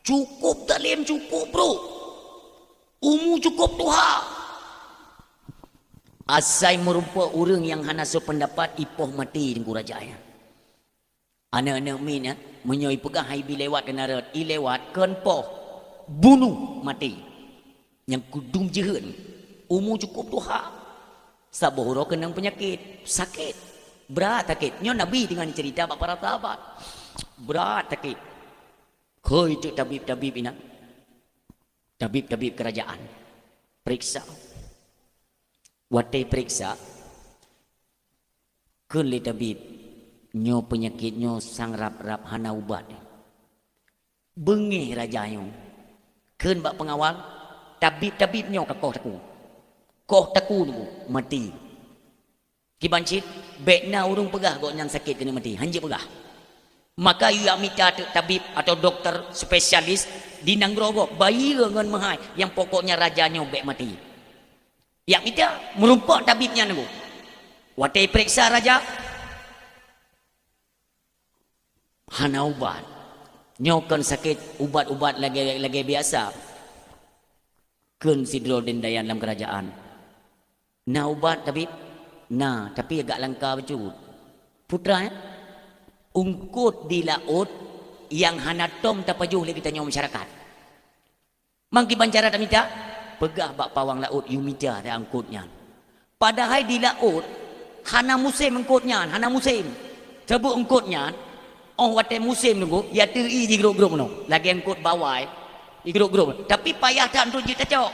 cukup talim cukup bro. Umu cukup Tuhan. Asai merupa orang yang hana sependapat ipoh mati di kurajaya. Anak-anak min ya, menyoi pegang hai bi lewat kenarat, i lewat kenpoh bunuh mati. Yang kudum jehun, umur cukup tuha. Sabohoro kena penyakit, sakit, berat sakit. Nyo Nabi dengan cerita pak para sahabat. Berat sakit. Koi itu tabib-tabib ina. Tabib-tabib kerajaan. Periksa. Watai periksa keli tabib nyo penyakit nyo sang rap-rap hana ubat bengi rajanya ken bak pengawal tabib-tabib nyo ke koh taku tu mati kibancit bekna urung pegah kok yang sakit kena mati hanje pegah maka ia minta tabib atau dokter spesialis di Nanggrogo bayi dengan mahai yang pokoknya rajanya bek mati. Yang minta merumpak tabibnya nunggu. Watai periksa raja. Hana ubat. Nyokan sakit ubat-ubat lagi biasa. Ken sidro dendayan dalam kerajaan. Nah ubat tabib. Nah tapi agak langka betul. Putra ya. Ungkut di laut yang hana tom tapajuh lagi tanya masyarakat. Mangki bancara tak minta. Pegah bak pawang laut Yumija ada angkutnya. Padahal di laut hana musim angkutnya, hana musim. Sebut angkutnya, oh watai musim nunggu, ya teri di grup-grup no. Lagi angkut bawai di grup-grup. Tapi payah tak untuk kita cok.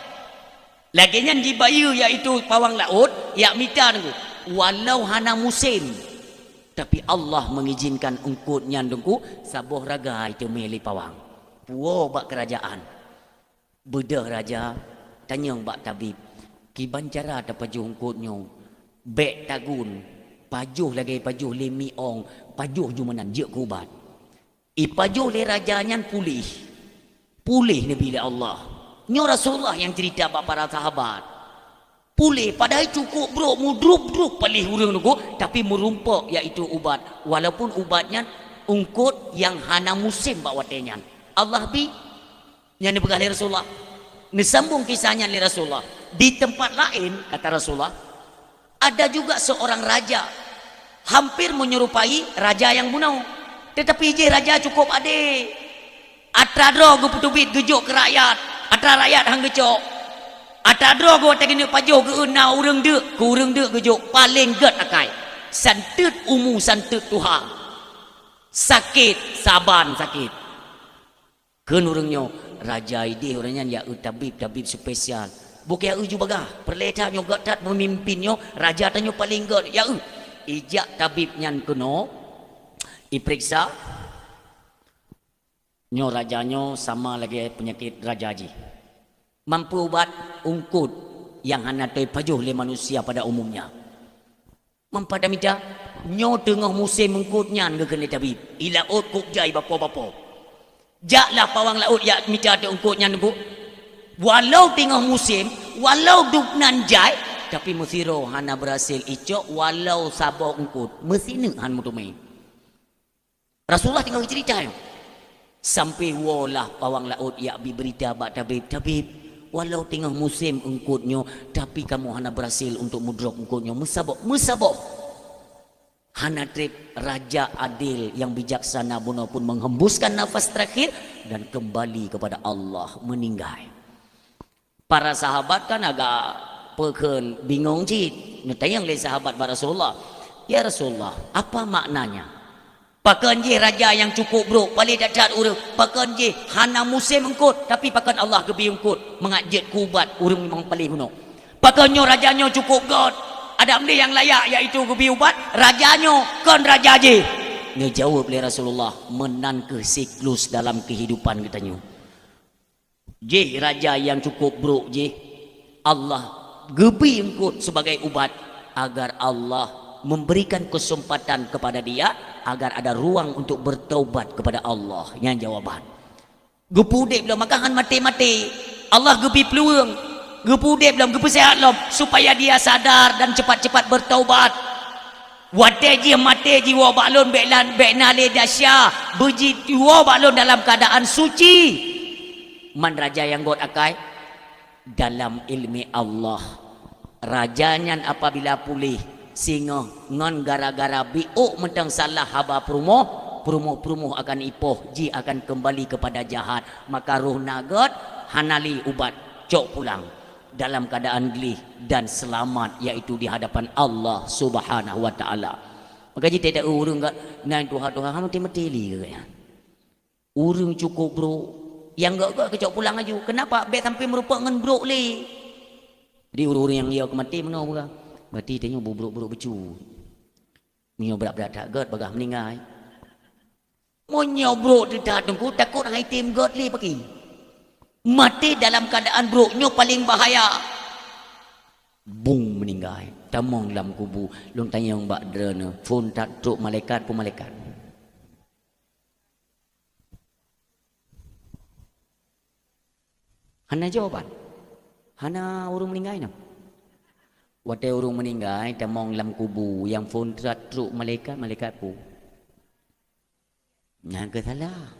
Lagi yang di bayu iaitu pawang laut, ya mita nunggu. Walau hana musim, tapi Allah mengizinkan angkutnya nunggu sabuh raga itu milik pawang. Puo bak kerajaan. Bedah raja. Tanya bak tabib kiban cara dapat jungkutnya bek tagun pajuh lagi pajuh le miong, pajuh jumanan je ku ubat. Pajuh le rajanya pulih. Pulih Nabi Allah. Nyo Rasulullah yang cerita bak para sahabat. Pulih padahal cukup bro mudrup palih urang nuku tapi merumpok iaitu ubat. Walaupun ubatnya ungkut yang hana musim bak watenya. Allah bi yang dipegang Rasulullah. Disambung kisahnya oleh Rasulullah. Di tempat lain kata Rasulullah, ada juga seorang raja hampir menyerupai raja yang bunuh. Tetapi je raja cukup ade. Atradro gu putubit gejuk ke rakyat. Atra rakyat hang gecok. Atradro gu tegini pajuh ke una urang deuk, ku urang deuk gejuk paling get akai. Santut umu santut Tuhan. Sakit saban sakit. Keun urangnya raja ide orangnya ya tabib spesial. Bukan uju bagah perleta nyo gatat memimpinnya raja tanyo paling god ya ijak tabib nyan kuno iperiksa nyo rajanyo sama lagi penyakit raja ji mampu ubat ungkut yang hana toy pajuh le manusia pada umumnya mempada mida nyo tengah musim ungkut nyan ke kena tabib ila ot kuk jai bapa-bapa jaklah pawang laut ya mida te ungkut nyan bu. Walau tengah musim, walau duknan jai, tapi mesiro hana berhasil icok, walau sabok ungkut, mesti han mutumai. Rasulullah tinggal cerita yo. Sampai walah pawang laut ya bi berita bak tabib, walau tengah musim ungkutnya, tapi kamu hana berhasil untuk mudrok ungkutnya, mesabok. Hana trip raja adil yang bijaksana bunuh pun menghembuskan nafas terakhir dan kembali kepada Allah meninggal. Para sahabat kan agak peken bingung cik. Ngetayang le sahabat pada Rasulullah. Ya Rasulullah, apa maknanya? Pakan je raja yang cukup bro, paling dacat urang. Pakan je hana musim engkut, tapi pakan Allah kebi engkut mengajit kubat urang memang paling kuno. Pakannya rajanya cukup god. Ada benda yang layak iaitu kebi ubat, rajanya kan raja je. Ngejawab le Rasulullah, menan ke siklus dalam kehidupan katanya. Je raja yang cukup buruk je Allah gebi engkut sebagai ubat agar Allah memberikan kesempatan kepada dia agar ada ruang untuk bertaubat kepada Allah. Yang jawaban gepudek belum makahan mati-mati Allah gebi peluang gepudek belum gepi sehat belum supaya dia sadar dan cepat-cepat bertaubat. Wate mati jiwa balon bekna le dasya beji jiwa balon dalam keadaan suci. Man raja yang god akai dalam ilmi Allah rajanya apabila pulih singa ngon gara-gara biuk mentang salah haba perumoh akan ipoh ji akan kembali kepada jahat maka ruh nagot hanali ubat cok pulang dalam keadaan gelih dan selamat yaitu di hadapan Allah Subhanahu wa taala. Maka ji tidak urang gak nai Tuhan mati-mati li ke urang cukup bro yang gak kecok pulang aja. Kenapa? Bet sampai merupakan brok le. Jadi urang yang dia mati mana bukan? Berarti dia buruk becu. Nyo berat tak god bagah meninggal. Mo nyo brok tidak tunggu takut hai tim god le pergi. Mati dalam keadaan broknya paling bahaya. Bung meninggal. Tamong dalam kubu. Long tanya yang bak drone. Phone tak truk malaikat pun malaikat. Hana jawaban. Hana urung meninggal nam. Wate urung meninggal tamong dalam kubu yang phone truk malaikat pun. Yang salah.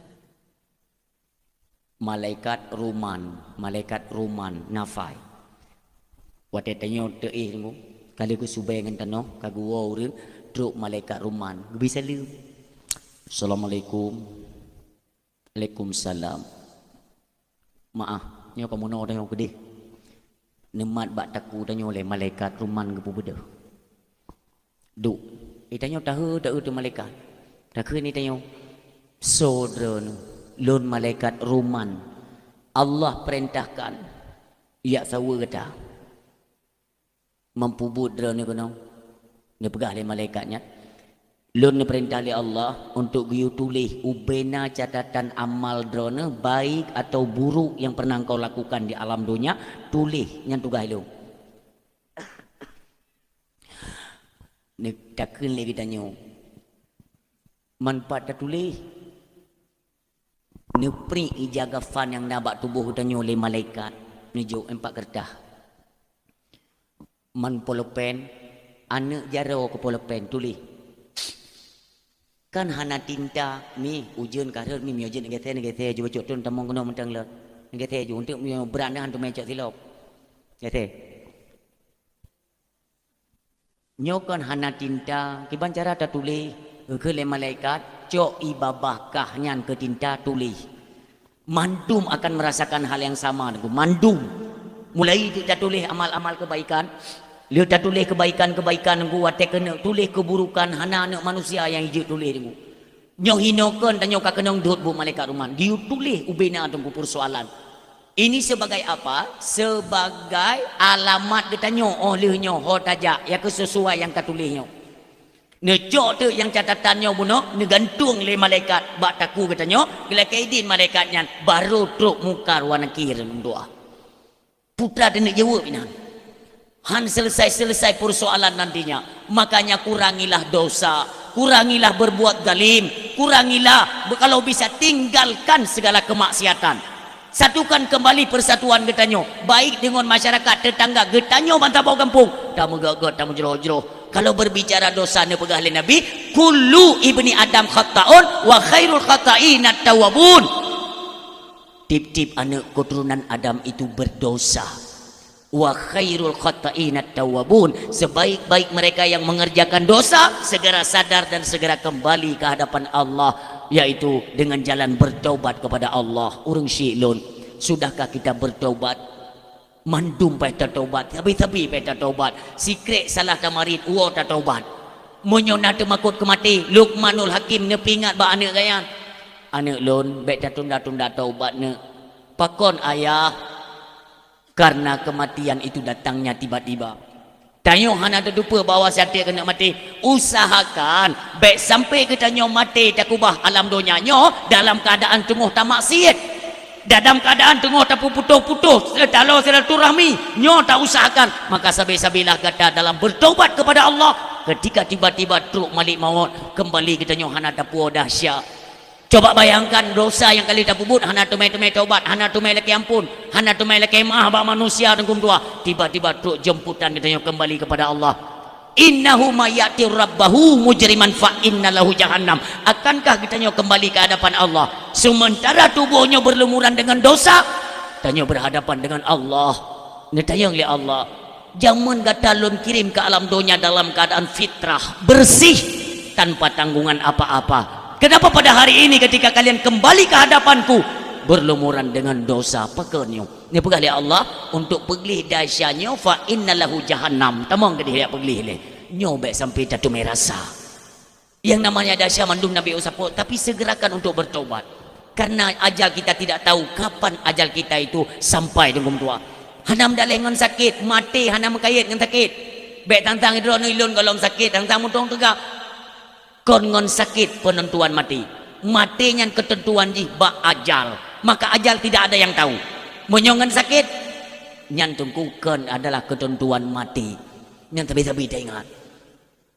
Malaikat Ruman Nafai. Wate tanyo teu tunggu. Kali ku subengan tano kagu urang truk malaikat Ruman. Bisa lu. Assalamualaikum. Waalaikumsalam. Maaf. Nyo kamu no tengok gede. Nemat bak taku tanyo le malaikat Ruman ke beda. Duk. Tanyo tahu tu malaikat. Tak ni tanyo. Saudara lun malaikat Ruman. Allah perintahkan. Ya sawa kata. Mampu budra ni kono. Dia pegah le malaikatnya. Lun perintah oleh Allah untuk you tulis ubena catatan amal drone baik atau buruk yang pernah kau lakukan di alam dunia, tulis yang tugas lu. Nek takun lagi tanya. Manfaat tak tulis. Nepri ijaga fan yang nabak tubuh tanya oleh malaikat. Nujuk 4 kertas. Man polopen, anak jaro ke polopen tulis. Kan hana tinta mi ujian karir mi ujian negete juga cotun tamong kena mentang le. Negete juga untuk mi beranda hantu mencak silop. Negete. Nyokan hana tinta, kiban cara ta tulis ke le malaikat, cok ibabah kahnyan ke tinta tulis. Mandum akan merasakan hal yang sama dengan mandum. Mulai itu tak tulis amal-amal kebaikan. Dia tak tulis kebaikan-kebaikan gua tak kena tulis keburukan hana anak manusia yang hijau tulis tu. Nyo hinokan dan nyo kakenong dut bu malaikat rumah. Dia tulis ubena tunggu persoalan. Ini sebagai apa? Sebagai alamat kita nyo oleh nyo ho tajak ya kesesuai yang katulis nyo. Nejok tu yang catatan nyo buno negantung le malaikat bak taku kata nyo bila kaidin malaikatnya baru truk mukar warna kir doa. Putra dan jawab ini. Han selesai persoalan nantinya. Makanya kurangilah dosa, kurangilah berbuat zalim, kurangilah kalau bisa tinggalkan segala kemaksiatan. Satukan kembali persatuan getanyo, baik dengan masyarakat tetangga getanyo bantah bau kampung. Tamu gagot, tamu jeroh-jeroh. Kalau berbicara dosa ne pegah le Nabi, kullu ibni Adam khata'un wa khairul khata'in at-tawwabun. Tip-tip anak keturunan Adam itu berdosa. Wa khairul khata'in at-tawwabun, sebaik-baik mereka yang mengerjakan dosa segera sadar dan segera kembali ke hadapan Allah, yaitu dengan jalan bertaubat kepada Allah. Urang syilun, sudahkah kita bertaubat? Mandum peta taubat, tapi peta taubat. Sikret salah tamarit uo ta taubat. Menyona temakut kemati. Luqmanul Hakim ne pingat ba anak gayan. Anak lon beta tunda-tunda taubat ne. Pakon ayah, karena kematian itu datangnya tiba-tiba. Tanyo hana terdupa bahawa syatik kena mati. Usahakan baik sampai ke tanyo mati tak ubah alam dunia nyo dalam keadaan tengah tak maksiat, dalam keadaan tengah tak putus-putus kalau silaturahmi nyo tak usahakan, maka sabi-sabilah kata dalam bertaubat kepada Allah. Ketika tiba-tiba truk malik maut kembali kita nyo hana tapu dahsyat. Coba bayangkan dosa yang kali tak puput, hana tumai taubat, hana tumai laki ampun, hana tumai laki maaf bak manusia dengan tua. Tiba-tiba truk jemputan kita kembali kepada Allah. Innahu mayati rabbahu mujriman fa innalahu jahannam. Akankah kita kembali ke hadapan Allah sementara tubuhnya berlumuran dengan dosa? Tanya berhadapan dengan Allah. Netayang li Allah. Jaman gatalun kirim ke alam dunia dalam keadaan fitrah, bersih, tanpa tanggungan apa-apa. Kenapa pada hari ini ketika kalian kembali ke hadapanku berlumuran dengan dosa? Pekernya ini pegah oleh Allah untuk peglih dahsyatnya fa innalahu jahannam. Tamang ke dia peglih le. Nyo baik sampai tatu merasa. Yang namanya dahsyat mandum Nabi usapot, tapi segerakan untuk bertobat. Karena ajal kita tidak tahu kapan ajal kita itu sampai dengan tua. Hanam dah lengan sakit, mati hanam kait dengan sakit. Baik tantang hidron ilun golong sakit, tantang mutong tegak. Kon sakit penentuan mati. Matinya ketentuan jibak ajal. Maka ajal tidak ada yang tahu. Menyongan sakit nyantungkukan adalah ketentuan mati. Yang tapi tak ingat.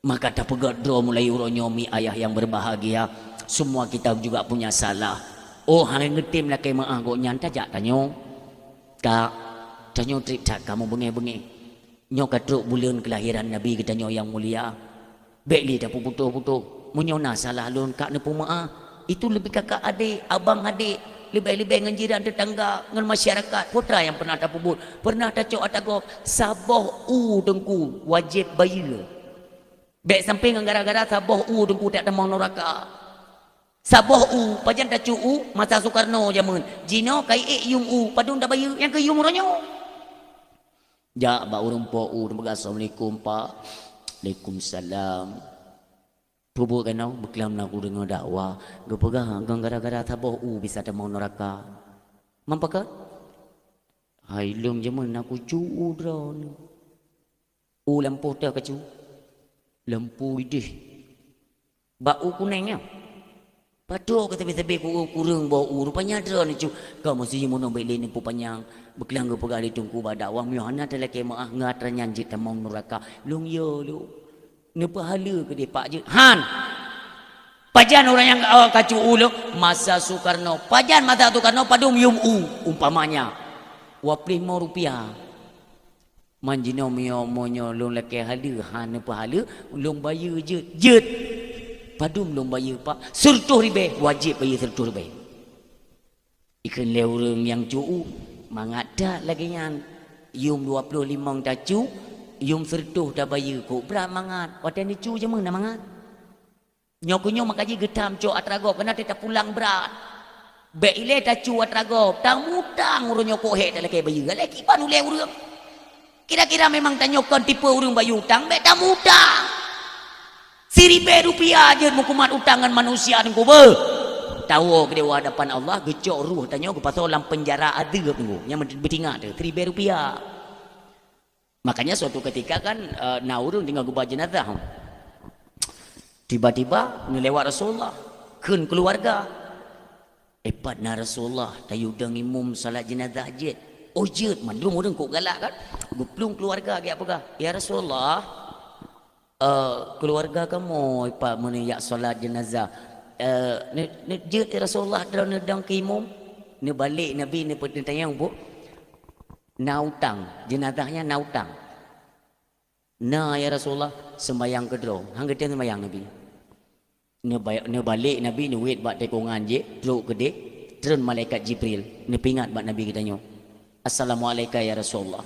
Maka tak pegadro mulai uronyomi ayah yang berbahagia. Semua kita juga punya salah. Oh hang ngetim lah kay maah go nyan tajak tanyo. Tak tanyo trip tak kamu bengi-bengi. Nyo katruk bulan kelahiran Nabi kita nyo yang mulia. Bekli dah putuh-putuh. Menyona salah lun kak nepu maah. Itu lebih kakak adik, abang adik, lebih-lebih dengan jiran tetangga, dengan masyarakat. Putra yang pernah tak pubut, pernah tak cok atagop saboh dengku wajib bayar. Bek sampai dengan gara-gara saboh dengku tak ada mau neraka. Saboh pajan tak cu masa Soekarno zaman. Jino kai yung padung dah bayar yang ke yung ronyo. Ja ba urang po assalamualaikum Pak. Waalaikumsalam. Pubuk kan berkelam nak aku dengar dakwah. Gepegah gara-gara saboh bisa ada mau neraka. Mampakah? Hai lum zaman aku cu drone. Lampu tak kecu. Lampu idih. Bau kuningnya. Patuh kata tepi ku kurang bau rupanya drone cu. Kau mesti mono beli ni pupanyang. Berkelang gepegah ditunggu ba dakwah mi hana teleke maah ngatranyan jita mau neraka. Lung yo lu. ne pahala ke dia pak je han pajan orang yang kacu ulu masa Soekarno pajan masa Soekarno padum yum umpamanya 25 rupiah manjino mio monyo long leke hala han ne pahala long bayar je jet padum long bayar pak 100 ribu wajib bayar 100 ribu ikan leurung yang cuu mangada lagi yang yum 25 dah cu yum 100 dah bayar kok berat mangat wadan ni cu je mana mangat nyokunyo makaji getam cu atrago kena tetap pulang berat be ile dah cu atrago tang mutang urang nyokok he dah lagi bayar lagi panu leurung kira-kira memang tanyokan tipe urang bayar utang be dah mutang Rp1.000 je mukumat utangan manusia ni ko be tahu ke dewa hadapan Allah gecok ruh tanya ke pasal dalam penjara ada tunggu yang bertingkat tu Rp1.000 makanya suatu ketika kan naurun tinggal gubah jenazah tiba-tiba melewat Rasulullah kun keluarga epat na Rasulullah tayudang imum salat jenazah je oh je mandrum orang kok galak kan guplung keluarga ke apakah ya Rasulullah keluarga kamu epat meniak salat jenazah ni je Rasulullah dalam nedang ke imam ni balik Nabi ni tanya bu nautang jenazahnya nautang na ya Rasulullah sembayang kedro hang gede sembayang Nabi ni balik Nabi ni wait buat tekongan je teruk gede turun malaikat Jibril ni pingat buat Nabi katanya assalamualaikum ya Rasulullah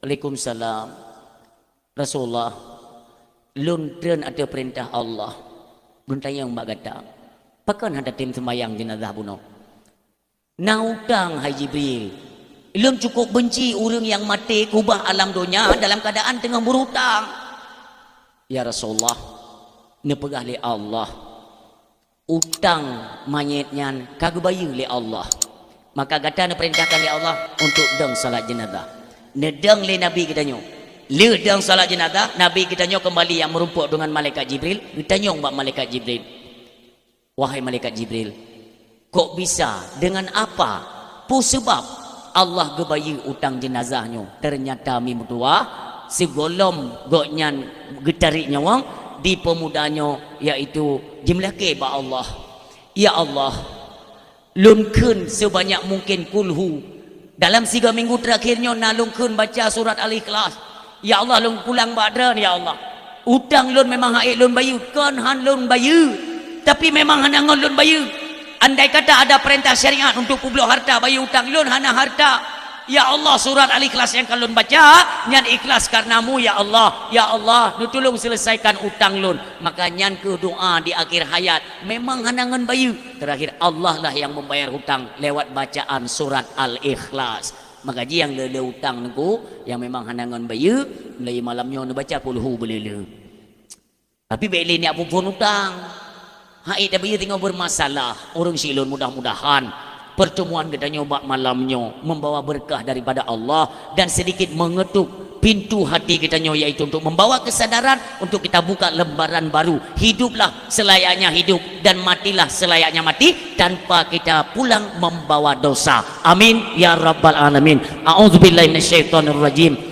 waalaikumsalam Rasulullah lun turun ada perintah Allah lun tanya mbak kata pakan ada tim sembayang jenazah bunuh nautang hai Jibril ilum cukup benci orang yang mati kubah alam dunia dalam keadaan tengah berhutang ya Rasulullah ni pegah li Allah utang mayatnya kagak bayar li Allah maka kata ni perintahkan li Allah untuk deng salat jenazah ni deng li Nabi kitanya li deng salat jenazah Nabi kitanya kembali yang merumpuk dengan malaikat Jibril ditanya mbak malaikat Jibril wahai malaikat Jibril kok bisa dengan apa pu sebab Allah gebayi utang jenazahnya ternyata mi berdua segolom goknyan getariknya wang di pemudanya iaitu jumlah ke ba Allah ya Allah lunkeun sebanyak mungkin kulhu dalam 3 minggu terakhirnya nalungkeun baca surat Al-Ikhlas ya Allah lung pulang badran ya Allah utang lun memang haik lun bayu kan han lun bayu tapi memang hana lun bayu andai kata ada perintah syariat untuk publik harta bayu utang lun hana harta ya Allah surat Al-Ikhlas yang kalian baca nyan ikhlas karenamu ya Allah nu tolong selesaikan utang lun maka nyan ke doa di akhir hayat memang hana ngan bayu terakhir Allah lah yang membayar hutang lewat bacaan surat Al-Ikhlas maka ji yang lele utang niku yang memang hana ngan bayu mulai malamnya nu baca puluh belele tapi beli ni apa pun utang haid dah tinggal bermasalah orang silun mudah-mudahan pertemuan kita nyoba malamnya membawa berkah daripada Allah dan sedikit mengetuk pintu hati kita yaitu untuk membawa kesadaran untuk kita buka lembaran baru hiduplah selayaknya hidup dan matilah selayaknya mati tanpa kita pulang membawa dosa amin ya rabbal alamin a'udzubillahi minasyaitonirrajim